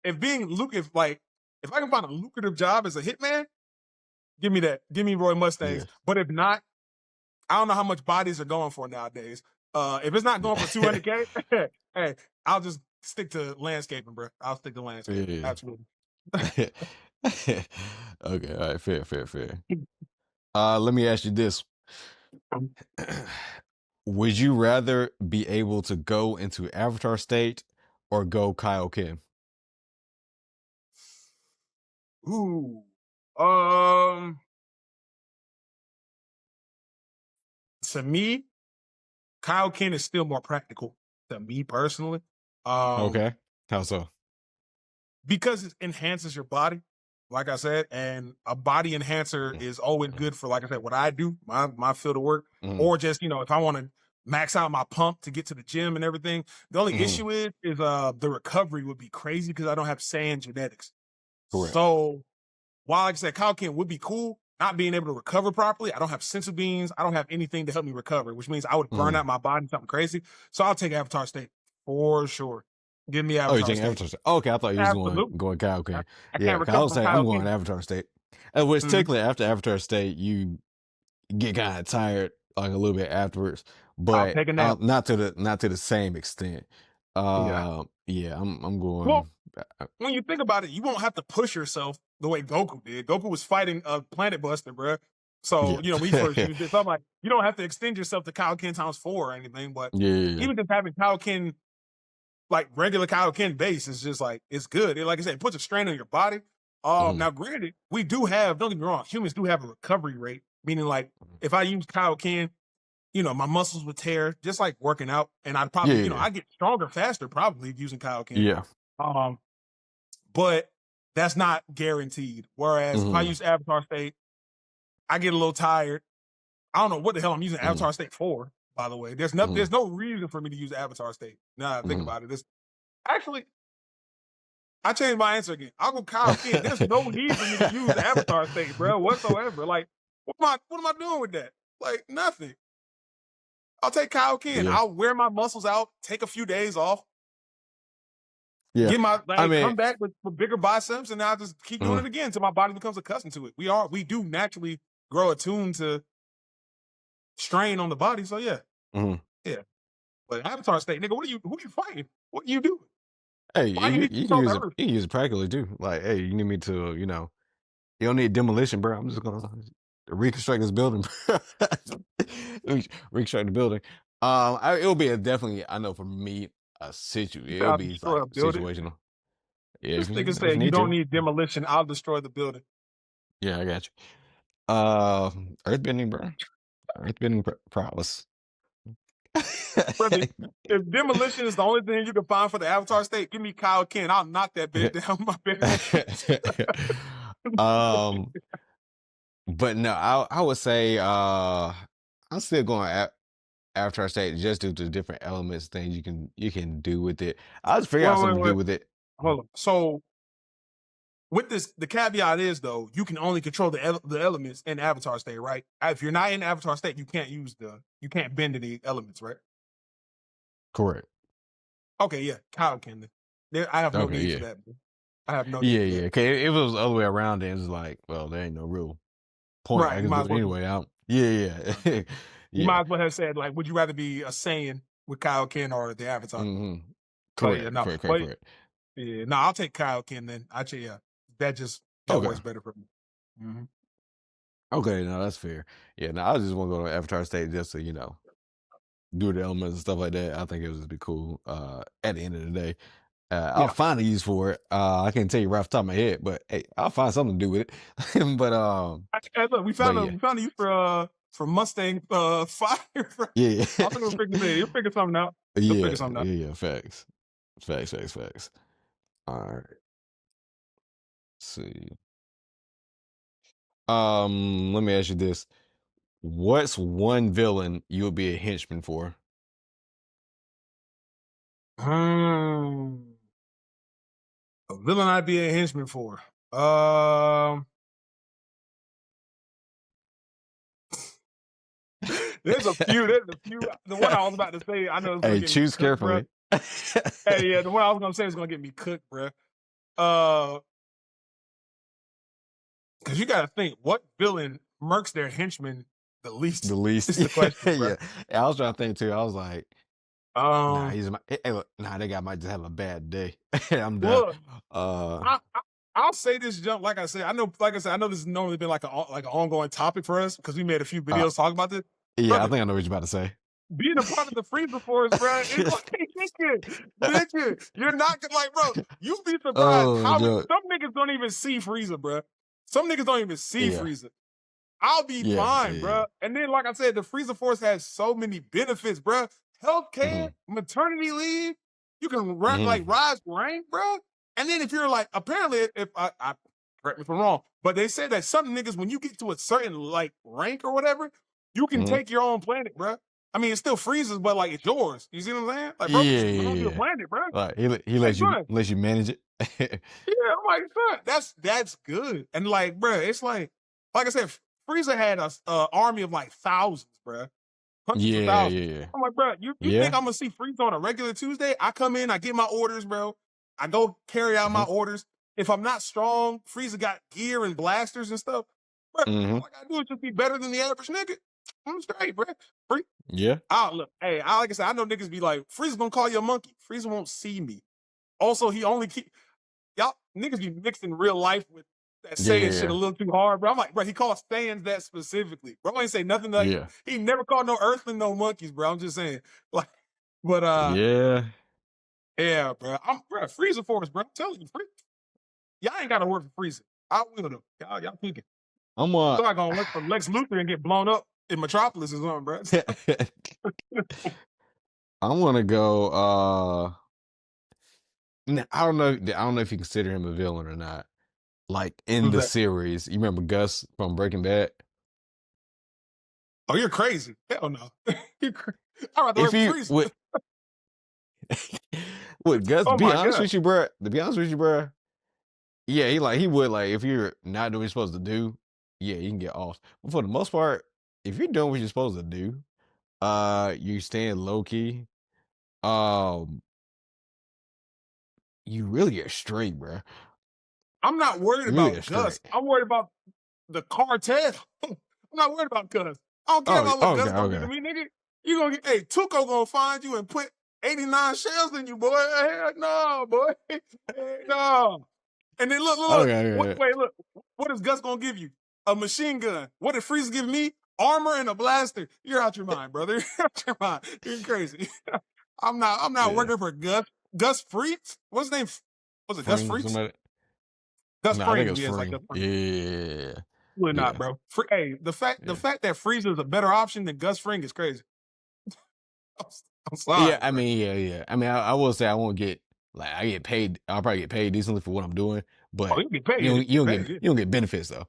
if being lucrative, like if I can find a lucrative job as a hitman, give me that. Give me Roy Mustangs. yeah, But if not, I don't know how much bodies are going for nowadays. If it's not going for yeah, 200K, hey, I'll just stick to landscaping, bro. I'll stick to landscaping. yeah. Absolutely. Okay, all right, fair, fair, fair. Let me ask you this: would you rather be able to go into Avatar state or go Kaioken? Ooh. Um, to me, Kyle Ken is still more practical to me personally. Um, Okay, how so? because it enhances your body, like I said, and a body enhancer Mm, is always mm, good for, like I said, what I do, my field of work, mm, or just if I want to max out my pump to get to the gym and everything. The only mm. issue is the recovery would be crazy because I don't have sand genetics. Correct. So while like I said, Kyle Ken would be cool, not being able to recover properly. I don't have sensu beans. I don't have anything to help me recover, which means I would burn out my body, something crazy. So I'll take Avatar State for sure. Give me Oh, you're Avatar taking State. Avatar State. Okay, I thought you was Absolutely. going I, Kaioken. I Yeah, can't 'cause I recover was from saying I'm going Kaioken. Avatar State. Which Mhm. technically after Avatar State, you get kind of tired like a little bit afterwards, I'll but take a nap. not to the same extent. Yeah. Yeah, I'm Well, going. when you think about it, you won't have to push yourself the way Goku did. Goku was fighting a planet buster, bro. So, Yeah, when he first used it, so I'm like, you don't have to extend yourself to Kaioken times 4 or anything, but yeah, yeah. even just having Kaioken, like regular Kaioken base is just like, it's good. Like I said, it puts a strain on your body. Mhm, Now granted, we do have, don't get me wrong, humans do have a recovery rate, meaning like if I use Kaioken, my muscles would tear, just like working out, and I'd yeah, probably, yeah, I'd get stronger faster probably using Kaioken. yeah. Um, but that's not guaranteed. Whereas if I Mhm, use Avatar State, I get a little tired. I don't know what the hell I'm using mhm, Avatar State for, by the way. mhm, There's no reason for me to use Avatar State. Now that I think mhm. about it. Actually, I changed my answer again. I'll go Kyle Ken. There's no need for me to use Avatar State, bro, whatsoever. Like, what am I doing with that? Like, nothing. I'll take Kyle Ken. Yeah, I'll wear my muscles out, take a few days off, yeah. get my I mean, come back with bigger biceps, and I'll just keep doing mhm, it again until my body becomes accustomed to it. We do naturally grow attuned to strain on the body. So yeah, mhm. yeah. But Avatar State, nigga, who you fighting? What you doing? Hey, Why you need to you can control the use it. earth? You can use it practically too. Like, hey, you need me to, you don't need demolition, bro. I'm just gonna reconstruct this building. Reconstruct the building. It'll be a definitely. I know for me, You it'll I'll be destroy like a building. situational. Yeah, This nigga if you said you need don't to. need demolition. I'll destroy the building. Yeah, I got you. Uh, earthbending, bro. Earthbending prowess. Brother, if demolition is the only thing you can find for the Avatar State, give me Kyle Ken. I'll knock that bed down with my bare hands. um, but no, I would say I'm still going Avatar State just due to different elements, things you can do with it. I'll just figure out Wait, wait, something to do wait. with it. Hold on. So with this, the caveat is though, you can only control the elements in Avatar State, right? If you're not in Avatar State, you can't bend any elements, right? Correct. Okay, yeah, Kyle Ken. I have no Okay, need for yeah. that. Bro. I have no need Yeah, for yeah. that. Okay, if it was the other way around, then it's like, well, there ain't no real point. I Right. You can might do as it well just anyway. Yeah, right. yeah. You Yeah. might as well have said like, would you rather be a Saiyan with Kyle Ken or the Avatar? Hmm. But yeah, Correct, no. correct, correct, But correct. yeah, no, I'll take Kyle Ken then. Yeah, that Okay. works better for me. Mhm. Okay, no, that's fair. Yeah, no, I just want to go to Avatar State just to, do the elements and stuff like that. I think it would just be cool. At the end of the day. I'll Yeah. find a use for it. I can't tell you right off the top of my head, but hey, I'll find something to do with it. Hey, look, But yeah, we found a use for Mustang Fire. yeah, I think we'll figure it. You'll figure something out. You'll yeah, figure something out. yeah. Facts, facts, facts, facts. All right. Let's see. Let me ask you this: what's one villain you would be a henchman for? Hmm. A villain I'd be a henchman for. Um there's a few. There's a few. The one I was about to say, I know it's gonna Hey, get me choose cooked, bro. carefully. Hey, yeah, the one I was gonna say is gonna get me cooked, bro. Uh, because you gotta think, what villain murks their henchmen the least The least, is the question, bro. yeah. I was trying to think too. I was like, nah, Um, he's my. Hey, look, nah, that guy might just have a bad day. I'm done. look, Uh, I, I I'll say this jump. Like I said, I know this has normally been like an ongoing topic for us because we made a few uh, videos talking about this, yeah, I brother. think I know what you're about to say. Being a part of the freezer force, bro, it's like, nigga, you're not gonna like, bro. You'd be surprised Oh, how many Joe. some niggas don't even see freezer, bro. Some niggas don't even see Yeah, freezer. I'll be yeah, fine, yeah. bro. And then, like I said, the freezer force has so many benefits, bro. Healthcare, Mhm, maternity leave. You can like mhm, rise rank, bro. And then if you're like, apparently, if I correct me if I'm wrong, but they said that some niggas, when you get to a certain like rank or whatever, you can mhm. take your own planet, bro. I mean, it still freezes, but like it's yours. You see what I'm saying? Like, bro, Yeah, I don't yeah, do a yeah. planet, bro. Like he Like, son, lets you manage it. yeah, I'm like, son, that's good. And like, bro, it's like I said, Frieza had a army of like thousands, bro. Hundreds of Yeah, thousands. yeah, yeah. I'm like, bro, you think Yeah. I'm gonna see Frieza on a regular Tuesday? I come in, I get my orders, bro. I go carry out my Mhm. orders. If I'm not strong, Frieza got gear and blasters and stuff. Bro, Mhm. all I gotta do is just be better than the average nigga. I'm straight, bro. Free. Yeah. Look, hey, like I said, I know niggas be like, Frieza gonna call you a monkey. Frieza won't see me. Also, he only keep y'all niggas be mixed in real life with that Yeah, saying yeah, shit a yeah. little too hard, bro. I'm like, bro, he calls sayings that specifically. Bro, I ain't say nothing like Yeah. he never called no earthling no monkeys, bro. I'm just saying. Like, but Yeah. yeah, bro. Bro, Frieza Force, bro. I'm telling you, y'all ain't gotta work for Frieza. I will though. Y'all thinking. I'm So I gonna work for Lex Luthor and get blown up in Metropolis or something, bro. I'm gonna go I don't know. I don't know if you consider him a villain or not. Like in Who's the that? series, you remember Gus from Breaking Bad? Oh, you're crazy. Hell no. I'd rather If work for you Frieza. would Gus Oh be my honest god. with you, bro? To be honest with you, bro, yeah, he would like if you're not doing what you're supposed to do, yeah, you can get off. But for the most part, if you're doing what you're supposed to do, you staying low key, um, you really are straight, bro. I'm not worried You really are about Gus. straight. I'm worried about the cartel. I'm not worried about Gus. I don't care Oh, about what okay, Gus gonna do to okay. me, nigga. You gonna get Tuco gonna find you and put 89 shells in you, boy. Heck no, boy. Heck no. And then look. Okay, okay. Wait, look. What is Gus gonna give you? A machine gun. What did Frieza give me? Armor and a blaster. You're out your mind, brother. You're out your mind. You're crazy. I'm not Yeah. working for Gus. Gus Freaks? What's his name? Was it Gus Fring, Freaks? somebody. Gus No, I think it Fring. was Yeah, it's like Fring. Gus Fring. Yeah. Really not, Yeah. bro. Hey, the fact Yeah. that Frieza is a better option than Gus Fring is crazy. I'm, I'm Yeah, sorry, I bro. mean, yeah. I mean, I will say I won't get like I get paid. I'll probably get paid decently for what I'm doing, Oh, but you get paid. You get paid. Yeah. you don't get benefits though.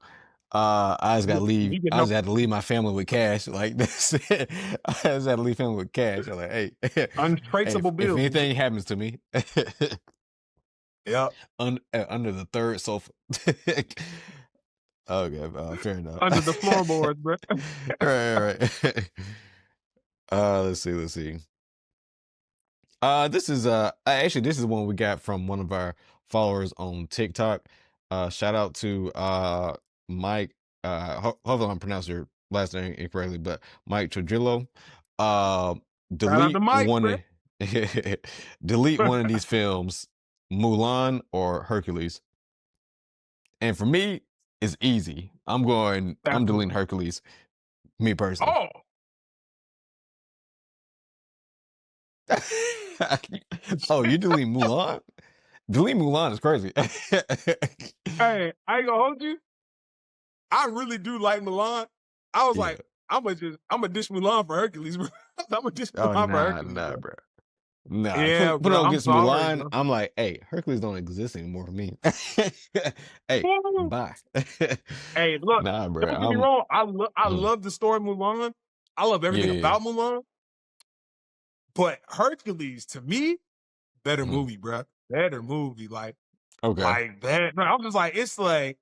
I just gotta leave. You get I no just had to leave my family with cash. Like that's it. I just had to leave family with cash. I'm like, hey, hey, untraceable if bills and shit. anything happens to me, Yep. under the third sofa. Okay, fair enough. Under the floorboards, bro. Right. Let's see. Let's see. This is actually this is one we got from one of our followers on TikTok. Shout out to Mike. Hopefully I'm pronouncing your last name incorrectly, but Mike Trujillo. Uh, Shout out to delete Mike, bro. one. Delete one of these films, Mulan or Hercules. And for me, it's easy. I'm deleting Absolutely. Hercules. Me personally. Oh, Oh, you delete Mulan? Delete Mulan is crazy. hey, I ain't gonna hold you. I really do like Milan. I was Yeah. like, I'm gonna dish Milan for Hercules, bro. I'm gonna dish Oh Milan for nah, Hercules, nah, bro. bro. Nah, Yeah, put bro. on I'm against sorry, Mulan. bro. I'm like, hey, Hercules don't exist anymore for me. Hey, bye. Hey, look, Nah, bro. don't get me wrong. I Mm, love the story of Mulan. I love yeah, everything yeah, about Mulan. But Hercules, to me, better mm, movie, bro. Better movie. okay. Like that. No, I'm just like, it's like,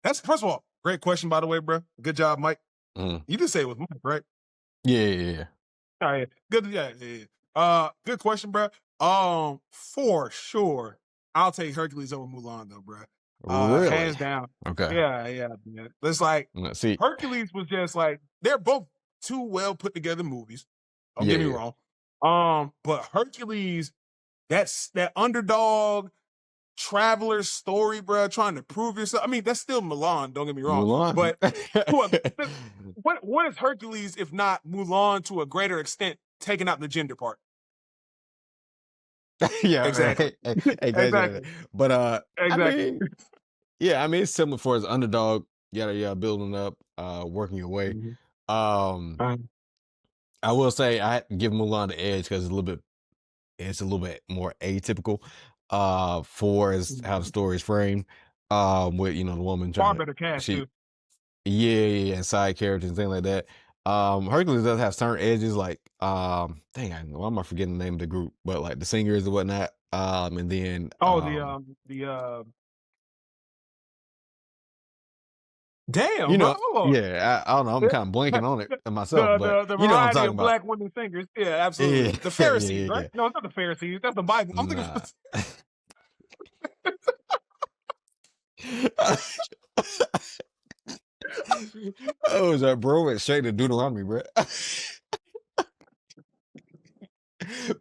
that's first of all, great question, by the way, bro. Good job, Mike. Mm, You did say it was Mike, right? yeah, yeah, yeah. All right. Good. Yeah. Good question, bro. For sure. I'll take Hercules over Mulan, though, bro. Really? Hands down. Okay. Yeah. Man. It's like, Let's see. Hercules was just like they're both two well put together movies. Don't Yeah, get me yeah. wrong. But Hercules, that's that underdog traveler story, bro, trying to prove yourself. I mean, that's still Mulan, don't get me wrong. Mulan. But what is Hercules if not Mulan to a greater extent, taking out the gender part? Yeah, Exactly. right. Hey, guys, Exactly. but I Exactly. mean, yeah, I mean it's similar for as underdog, yada building up, working your way. Mhm. Um, Um, I will say I give Mulan the edge because it's a little bit more atypical, for as how the mhm. story is framed. With the woman Far trying to better cast she too. and side characters and things like that. Hercules does have certain edges, like dang, why am I forgetting the name of the group? But like the singers and whatnot. And then Oh, the Damn, You bro. know, Hold on. yeah, I don't know. I'm kind of blanking on it myself, but The you know what I'm variety talking of about. black women singers. Yeah, Yeah, absolutely. The yeah, Pharisees, yeah, right? yeah. No, it's not the Pharisees. That's the Bible. I'm thinking. Nah. Oh, is that bro? Went straight to Deuteronomy, bro.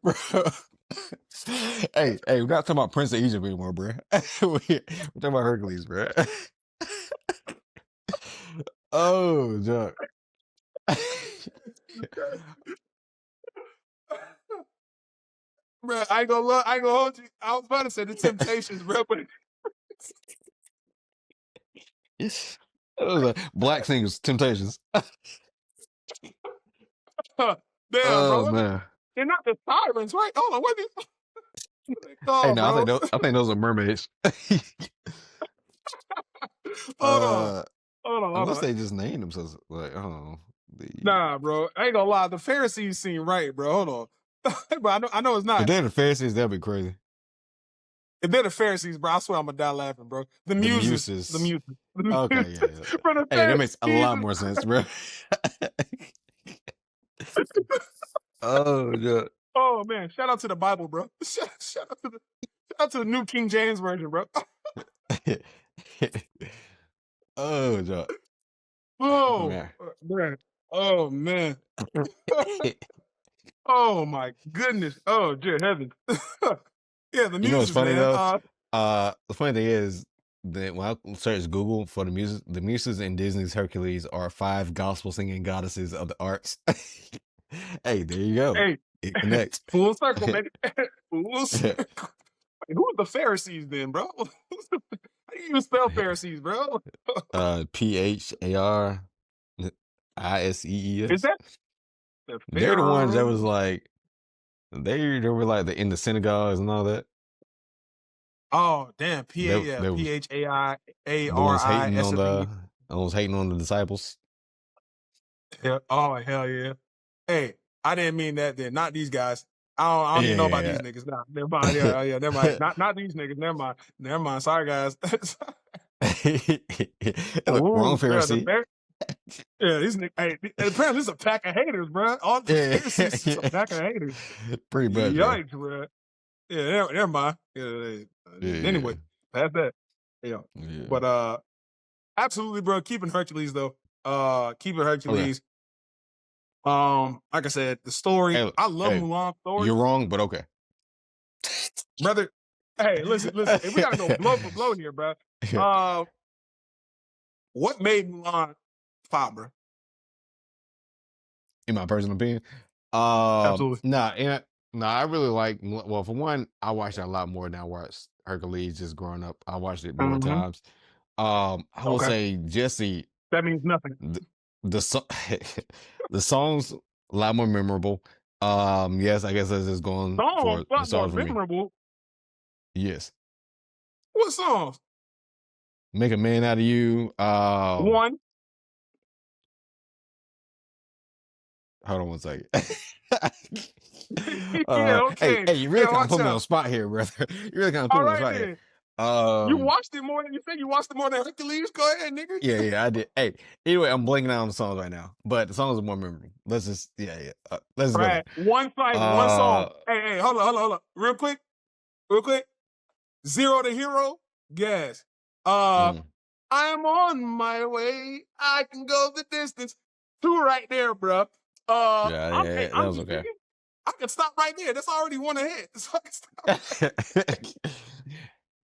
Bro. Hey, we're not talking about Prince of Egypt anymore, bro. We're talking about Hercules, bro. Oh, Jock. Bro, I ain't gonna lie, I ain't gonna hold you. I was about to say the Temptations, bro, but It was like Black Singers, Temptations. damn, Oh bro. man. They're not the Sirens, right? Hold on, what they Hey, called, no, bro? I think those are mermaids. Hold on. uh, Hold unless on. they just named themselves like, I don't know. Nah, bro. I ain't gonna lie. The Pharisees seem right, bro. Hold on. But I know it's If not. they're the Pharisees, that'd be crazy. If they're the Pharisees, bro, I swear I'm gonna die laughing, bro. The The Muses. The Muses. Muses. The Okay, yeah, Muses. yeah. Bro, the Hey, that makes a lot Jesus more sense, Christ. bro. Oh, yeah. Oh man, shout out to the Bible, bro. Shout out to the New King James Version, bro. Oh, yeah. Oh Man. man. Oh man. Oh my goodness. Oh dear heavens. Yeah, the You know what's Muses, funny man. though? The funny thing is that when I search Google for the Muses in Disney's Hercules are 5 gospel singing goddesses of the arts. Hey, there you go. Hey, It connects. full circle, baby. Full circle. Who are the Pharisees then, bro? How do you even spell Pharisees, bro? Is Pharisees. that the They're the ones that was Pharaoh? like they were like in the synagogues and all that. Oh, damn. They was the ones hating on Phaiarisfe. the disciples. Yeah. Oh, hell yeah. Hey, I didn't mean that then. Not these guys. I don't even know about Yeah. these niggas now. Never mind. Yeah, oh, yeah, never mind. Not these niggas. Never mind. Never mind. Sorry, guys. Look, wrong Ooh, yeah, Pharisee. yeah, these niggas. Hey, apparently this is a pack of haters, bro. All the Yeah. Pharisees is a pack of haters. Pretty much, bro. Yikes, bro. Yeah, never mind. Yeah, Yeah. anyway, that's that. Yeah. Yeah. But absolutely, bro. Keeping Hercules though. Keeping Okay. Hercules. Like I said, the story. Hey, I love hey, Mulan's story, you're wrong, but okay. brother. Hey, listen. Hey, we gotta go blow for blow here, bro. Uh, what made Mulan pop, bro? In my personal opinion. Absolutely. I really like. Well, for one, I watched it a lot more than I watched Hercules just growing up. I watched it more Mm-hmm. times. I will Okay. say Jesse, That means nothing. the the songs a lot more memorable. Yes, I guess that's just going Songs for a the lot more songs for me. memorable. Yes, What songs? Make a Man Out of You. One. Hold on one second. Yeah. Hey, Okay. you really Yeah. kind of Watch put me on the out. spot here, brother. You really kind of put All me on the right spot here. then. You watched it more than you said. You watched it more than Hercules. Go ahead, nigga. Yeah, I did. Hey, anyway, I'm blanking out on the songs right now, but the songs are more memorable. Let's just, yeah. Let's just All go right. there. One cycle, one song. Uh, Hey, hold on. Real quick. Zero to Hero. Gas. mm, I'm on my way. I can go the distance. 2 right there, bro. yeah, that I'm was just okay. thinking. I can stop right there. That's already one ahead. So I can stop.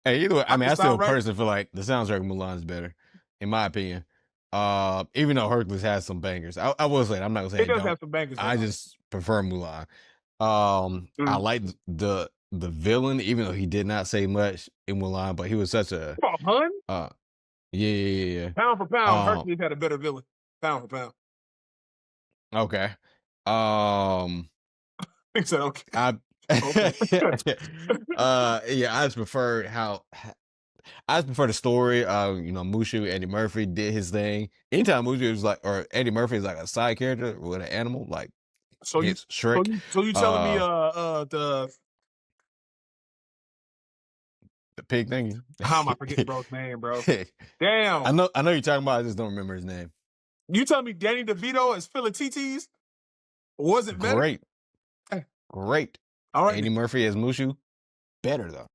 Hey, either way, I I mean, can I still stop right. personally feel like the soundtrack of Mulan is better, in my opinion. Even though Hercules has some bangers, I will say I'm not gonna say It I does don't. have some bangers though. I just prefer Mulan. I Mm. like the villain, even though he did not say much in Mulan, but he was such a Come on, hun. uh yeah. Pound for pound, Um, Hercules had a better villain. Pound for pound. okay. Um, He said, okay. I Okay. yeah, I just prefer the story. Mushu, Eddie Murphy did his thing. Anytime Mushu was like, or Eddie Murphy is like a side character with an animal, like So you his Shrek. so you telling me Uh, the the pig thingy. How am I forgetting bro's name, bro? Damn. I know you're talking about. I just don't remember his name. You tell me Danny DeVito as Phila TT's wasn't better? Great, great. All right. Eddie Murphy as Mushu, better though.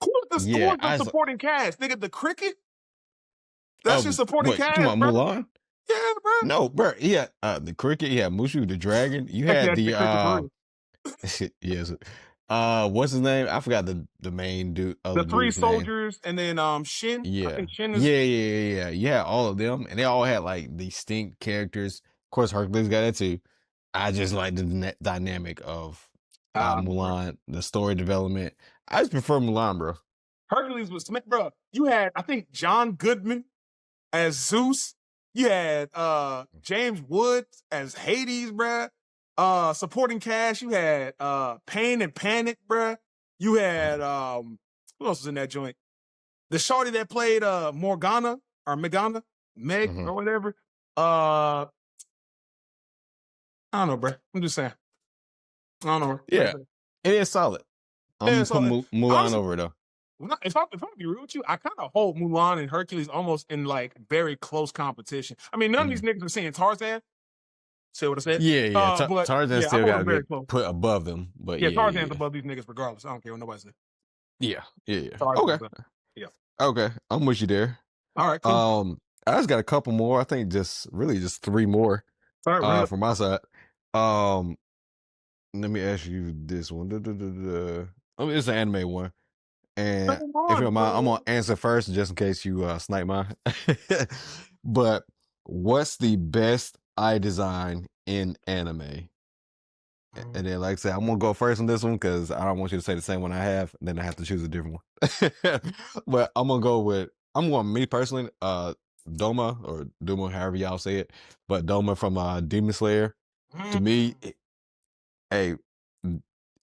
Who Yeah, is the supporting cast? Nigga, the cricket? That's your oh, supporting what you talking cast, about bro. Mulan? Yeah, bro. No, bro. Yeah, the cricket. Yeah, Mushu the dragon. You Heck had yeah, the cricket for real. yes. What's his name? I forgot the main dude, The other three dude's name. soldiers, and then Shin. I Yeah. think Shin is. Yeah. Yeah, all of them. And they all had like distinct characters. Of course, Hercules got that too. I just like the dynamic of Bro. Mulan, the story development. I just prefer Mulan, bro. Hercules was bro. You had, I think, John Goodman as Zeus. You had James Woods as Hades, bruh. Supporting cast, you had Pain and Panic, bruh. You had who else was in that joint? The shorty that played Morgana or Megana, Meg or whatever. I don't know, bruh. I'm just saying. I don't know. Yeah, it is solid. I'm Yeah, gonna put so Mulan honestly, over though. if I'm gonna be real with you, I kind of hold Mulan and Hercules almost in like very close competition. I mean, none of these niggas are saying Tarzan. See what I said? Yeah. But Tarzan yeah, I still hold got them to very get close. put above them, but Yeah, yeah. Tarzan's above these niggas regardless. I don't care what nobody says. Yeah. Tarzan's Okay. above. Yeah. Okay. I'm with you there. All right, cool. I just got a couple more. I think just three more. All right, run up. From my side. Let me ask you this one. It's an anime one. And Come if you on, don't mind, I'm bro. gonna answer first just in case you snipe mine. But what's the best eye design in anime? And then, like I said, I'm gonna go first on this one because I don't want you to say the same one I have, and then I have to choose a different one. But I'm going me personally, Doma or Duma, however y'all say it, but Doma from Demon Slayer. To me, hey,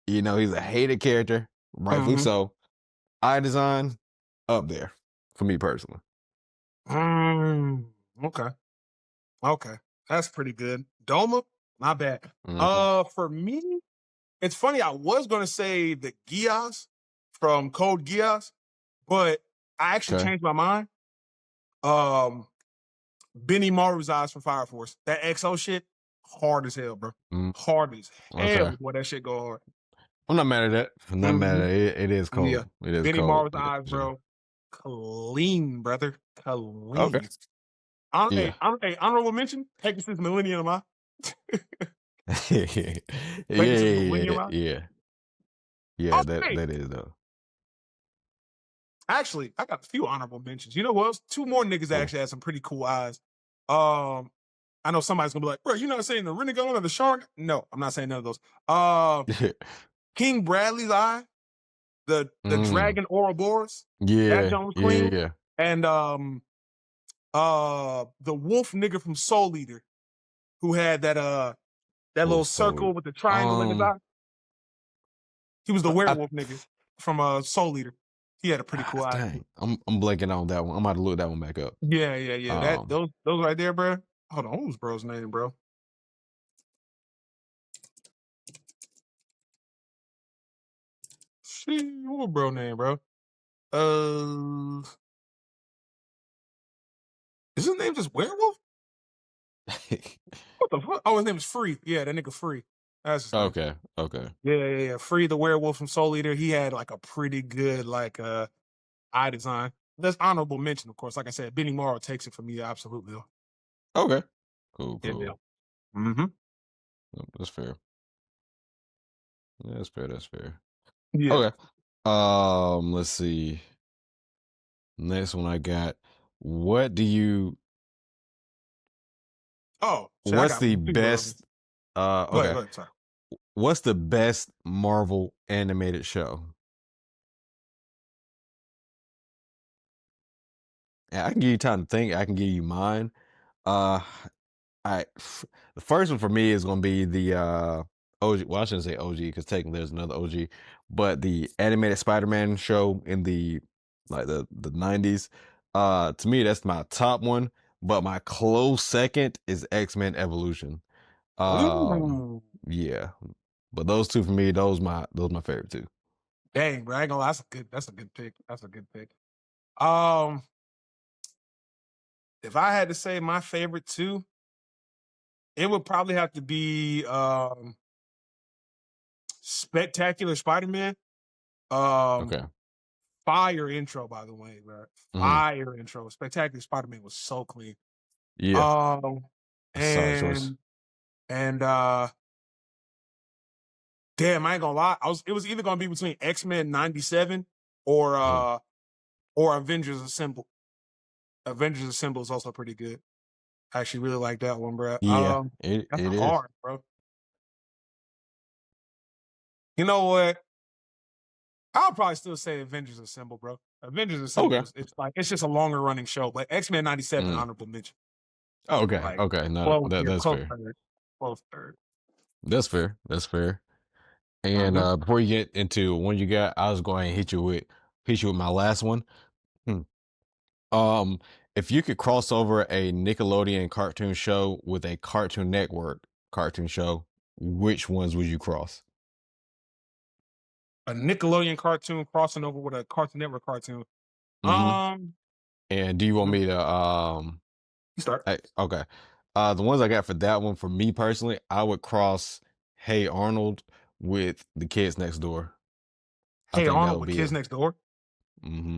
he's a hated character, rightfully so. Eye design up there for me personally. Okay. Okay. That's pretty good. Doma, not bad. For me, it's funny. I was gonna say the Geass from Code Geass, but I actually changed my mind. Benny Maru's eyes from Fire Force. That XO shit, hard as hell, bro. Hard as hell. Boy, that shit go hard. I'm not mad at that. I'm not mad at it. It is cold. Yeah. It is Benny cold. Maru's eyes, bro. Clean, brother. Clean. Okay. Hey, honorable mention, Pegasus Millennium Eye. Yeah, that is though. Actually, I got a few honorable mentions. You know what else? Two more niggas that actually had some pretty cool eyes. I know somebody's gonna be like, bro, you're not saying the Renegon or the Shark? No, I'm not saying none of those. King Bradley's eye, the Dragon Ouroboros. That Jones Queen. Yeah. And the wolf nigga from Soul Eater, who had that little circle with the triangle in his eye. He was the werewolf nigga from Soul Eater. He had a pretty cool eye. Dang. I'm blanking on that one. I'm about to look that one back up. Yeah. Those right there, bro. Hold on, who's bro's name, bro? Shit, what bro name, bro? Is his name just Werewolf? What the fuck? Oh, his name is Free. Yeah, that nigga Free. That's his name. Okay. Yeah. Free the werewolf from Soul Eater. He had like a pretty good eye design. That's honorable mention, of course. Like I said, Benny Morrow takes it from me, absolutely. Okay. Cool. Yeah. That's fair. That's fair. Yeah. Okay. Let's see. Next one I got. What do you? Oh, what's the best? Okay. Go ahead, sorry. What's the best Marvel animated show? Yeah, I can give you time to think. I can give you mine. The first one for me is going to be the OG. Well, I shouldn't say OG because technically there's another OG, but the animated Spider-Man show in the 90s. To me, that's my top one. But my close second is X-Men Evolution. Yeah, but those two for me, those my favorite two. Dang, bro. I ain't gonna lie. That's a good pick. That's a good pick. Um, if I had to say my favorite two, it would probably have to be Spectacular Spider-Man. Um, Okay. Fire intro, by the way, bro. Hmm. Fire intro. Spectacular Spider-Man was so clean. Yeah. Um, That's a solid choice. and and damn, I ain't gonna lie. It was either gonna be between X-Men 97 Hmm. or Avengers Assemble. Avengers Assemble is also pretty good. I actually really like that one, bro. Yeah, That's it is. hard, bro. You know what? I'll probably still say Avengers Assemble, bro. Avengers Assemble Okay. is it's just a longer running show, but X-Men 97 Mm. honorable mention. Oh, okay. Like Okay. No, that's close fair. third. Close third. That's fair. That's fair. And Mm-hmm. before you get into one you got, I was going to hit you with my last one. Hmm. Um, if you could cross over a Nickelodeon cartoon show with a Cartoon Network cartoon show, which ones would you cross? A Nickelodeon cartoon crossing over with a Cartoon Network cartoon. Hmm. Um, And do you want mhm. me to You start. okay. The ones I got for that one, for me personally, I would cross Hey Arnold with the kids next door. I Hey think that Arnold would with be Kids a Next Door. hmm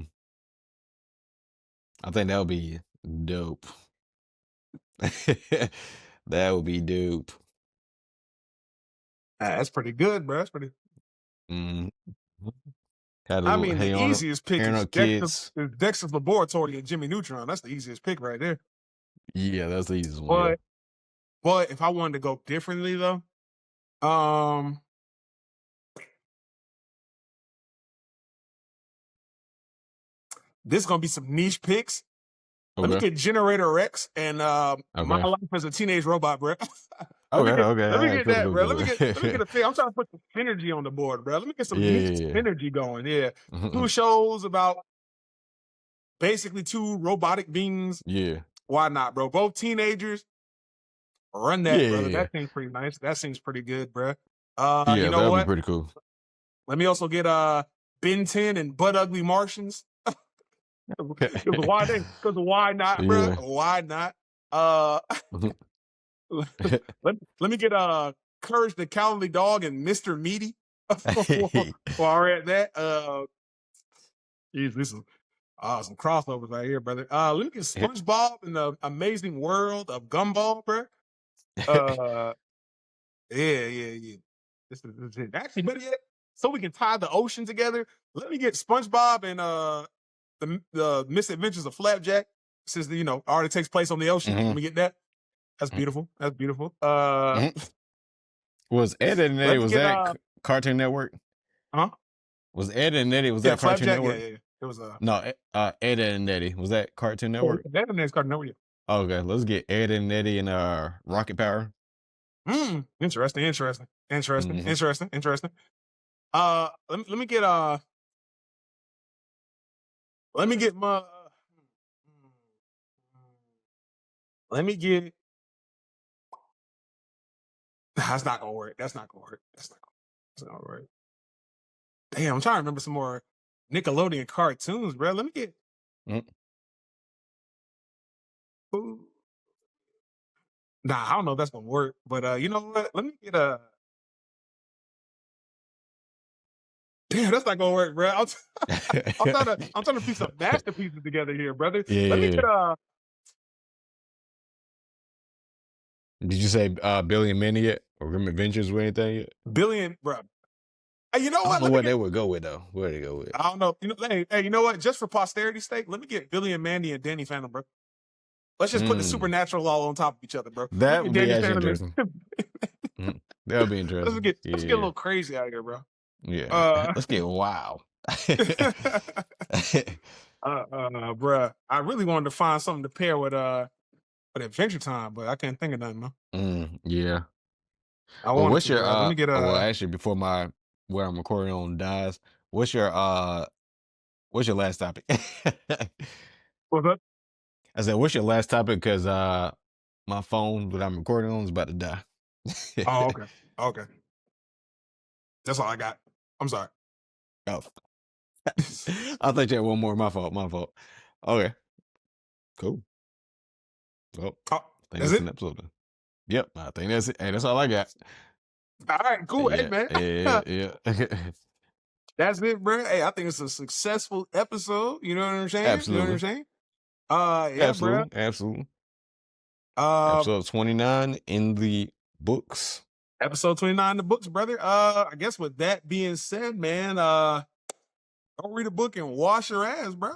I think that would be dope. That would be dope. That's pretty good, bro. That's pretty. Mhm. Had a I little mean, the Hey Arnold, easiest pick is Arnold kids. Dexter's Laboratory and Jimmy Neutron. That's the easiest pick right there. Yeah, that's the easiest one. Yeah. But but if I wanted to go differently though, um, this is gonna be some niche picks. Let me Okay. get Generator Rex and My Okay. Life as a Teenage Robot, bro. Okay. Okay. Let All me right. get Cool. that, Cool. bro. Cool. Let me get a pick. I'm trying to put some synergy on the board, bro. Let me get some Yeah. niche Yeah. synergy going. Yeah, two Yeah. shows about basically two robotic beings. Yeah. Why not, bro? Both teenagers. Run Yeah. that, brother. Yeah. That seems pretty nice. That seems pretty good, bro. You Yeah. know That would be what? pretty cool. Let me also get Ben 10 and Butt Ugly Martians. Because why not, bro? Yeah. Why not? Uh let me get Courage the Cowardly Dog and Mr. Meaty. While we're at that. Geez, this is some crossovers right here, brother. Let me get SpongeBob and the Amazing World of Gumball, bro. Uh yeah. This is it. Actually, better yet, so we can tie the ocean together. Let me get SpongeBob and the Misadventures of Flapjack, since already takes place on the ocean. Let Mhm. me get that. That's beautiful. That's beautiful. Mhm. Was Ed and Eddie, Let me was get that Cartoon Network? huh? Was Ed and Eddie, was Yeah, that Cartoon Flapjack. Yeah, Network? yeah. It was No, Ed and Eddie, was that Cartoon Network? that and it's Cartoon Network. Okay, let's get Ed and Eddie and Rocket Power. Interesting, interesting, interesting, Hmm. interesting, interesting. Let me get let me get my let me get that's not gonna work. That's not gonna work. That's not gonna work. Damn, I'm trying to remember some more Nickelodeon cartoons, bro. Let me get. Hmm. Ooh. Nah, I don't know if that's gonna work, but you know what? Let me get a. Damn, that's not gonna work, bro. I'm trying to piece some masterpieces together here, brother. Let me Yeah. get a Did you say Billy and Mandy yet? Or Grim Adventures or anything yet? billion, bro. Hey, you know I don't what? know Let me what get. they would go with though. Where they go with? I don't know. Hey, you know what? Just for posterity's sake, let me get Billy and Mandy and Danny Phantom, bro. Let's just put the Mm, supernatural all on top of each other, bro. Let me that get would be Danny actually Phantom interesting. and Mhm. That would be interesting. let's get a Yeah. little crazy out here, bro. Yeah. Uh, Let's get wild. bruh. I really wanted to find something to pair with Adventure Time, but I can't think of nothing, man. Yeah. I Well, wanted what's to, your bro. Let me get well actually before my where I'm recording on dies, what's your what's your last topic? what's up? I said, what's your last topic? Because my phone that I'm recording on is about to die. Oh, okay. Okay. That's all I got. I'm sorry. Oh, I thought you had one more. My fault. My fault. Okay, cool. Well, Oh, I think that's that's it. an episode. Then. Yep, I think that's it. Hey, that's all I got. All right, cool. Hey, Yeah, man. yeah. That's it, bro. Hey, I think it's a successful episode. You know what I'm saying? You know what I'm Absolutely, saying? Yeah, bro. absolutely. Uh, Episode 29 in the books. episode 29 in the books, brother. I guess with that being said, man, don't read a book and wash your ass, bro.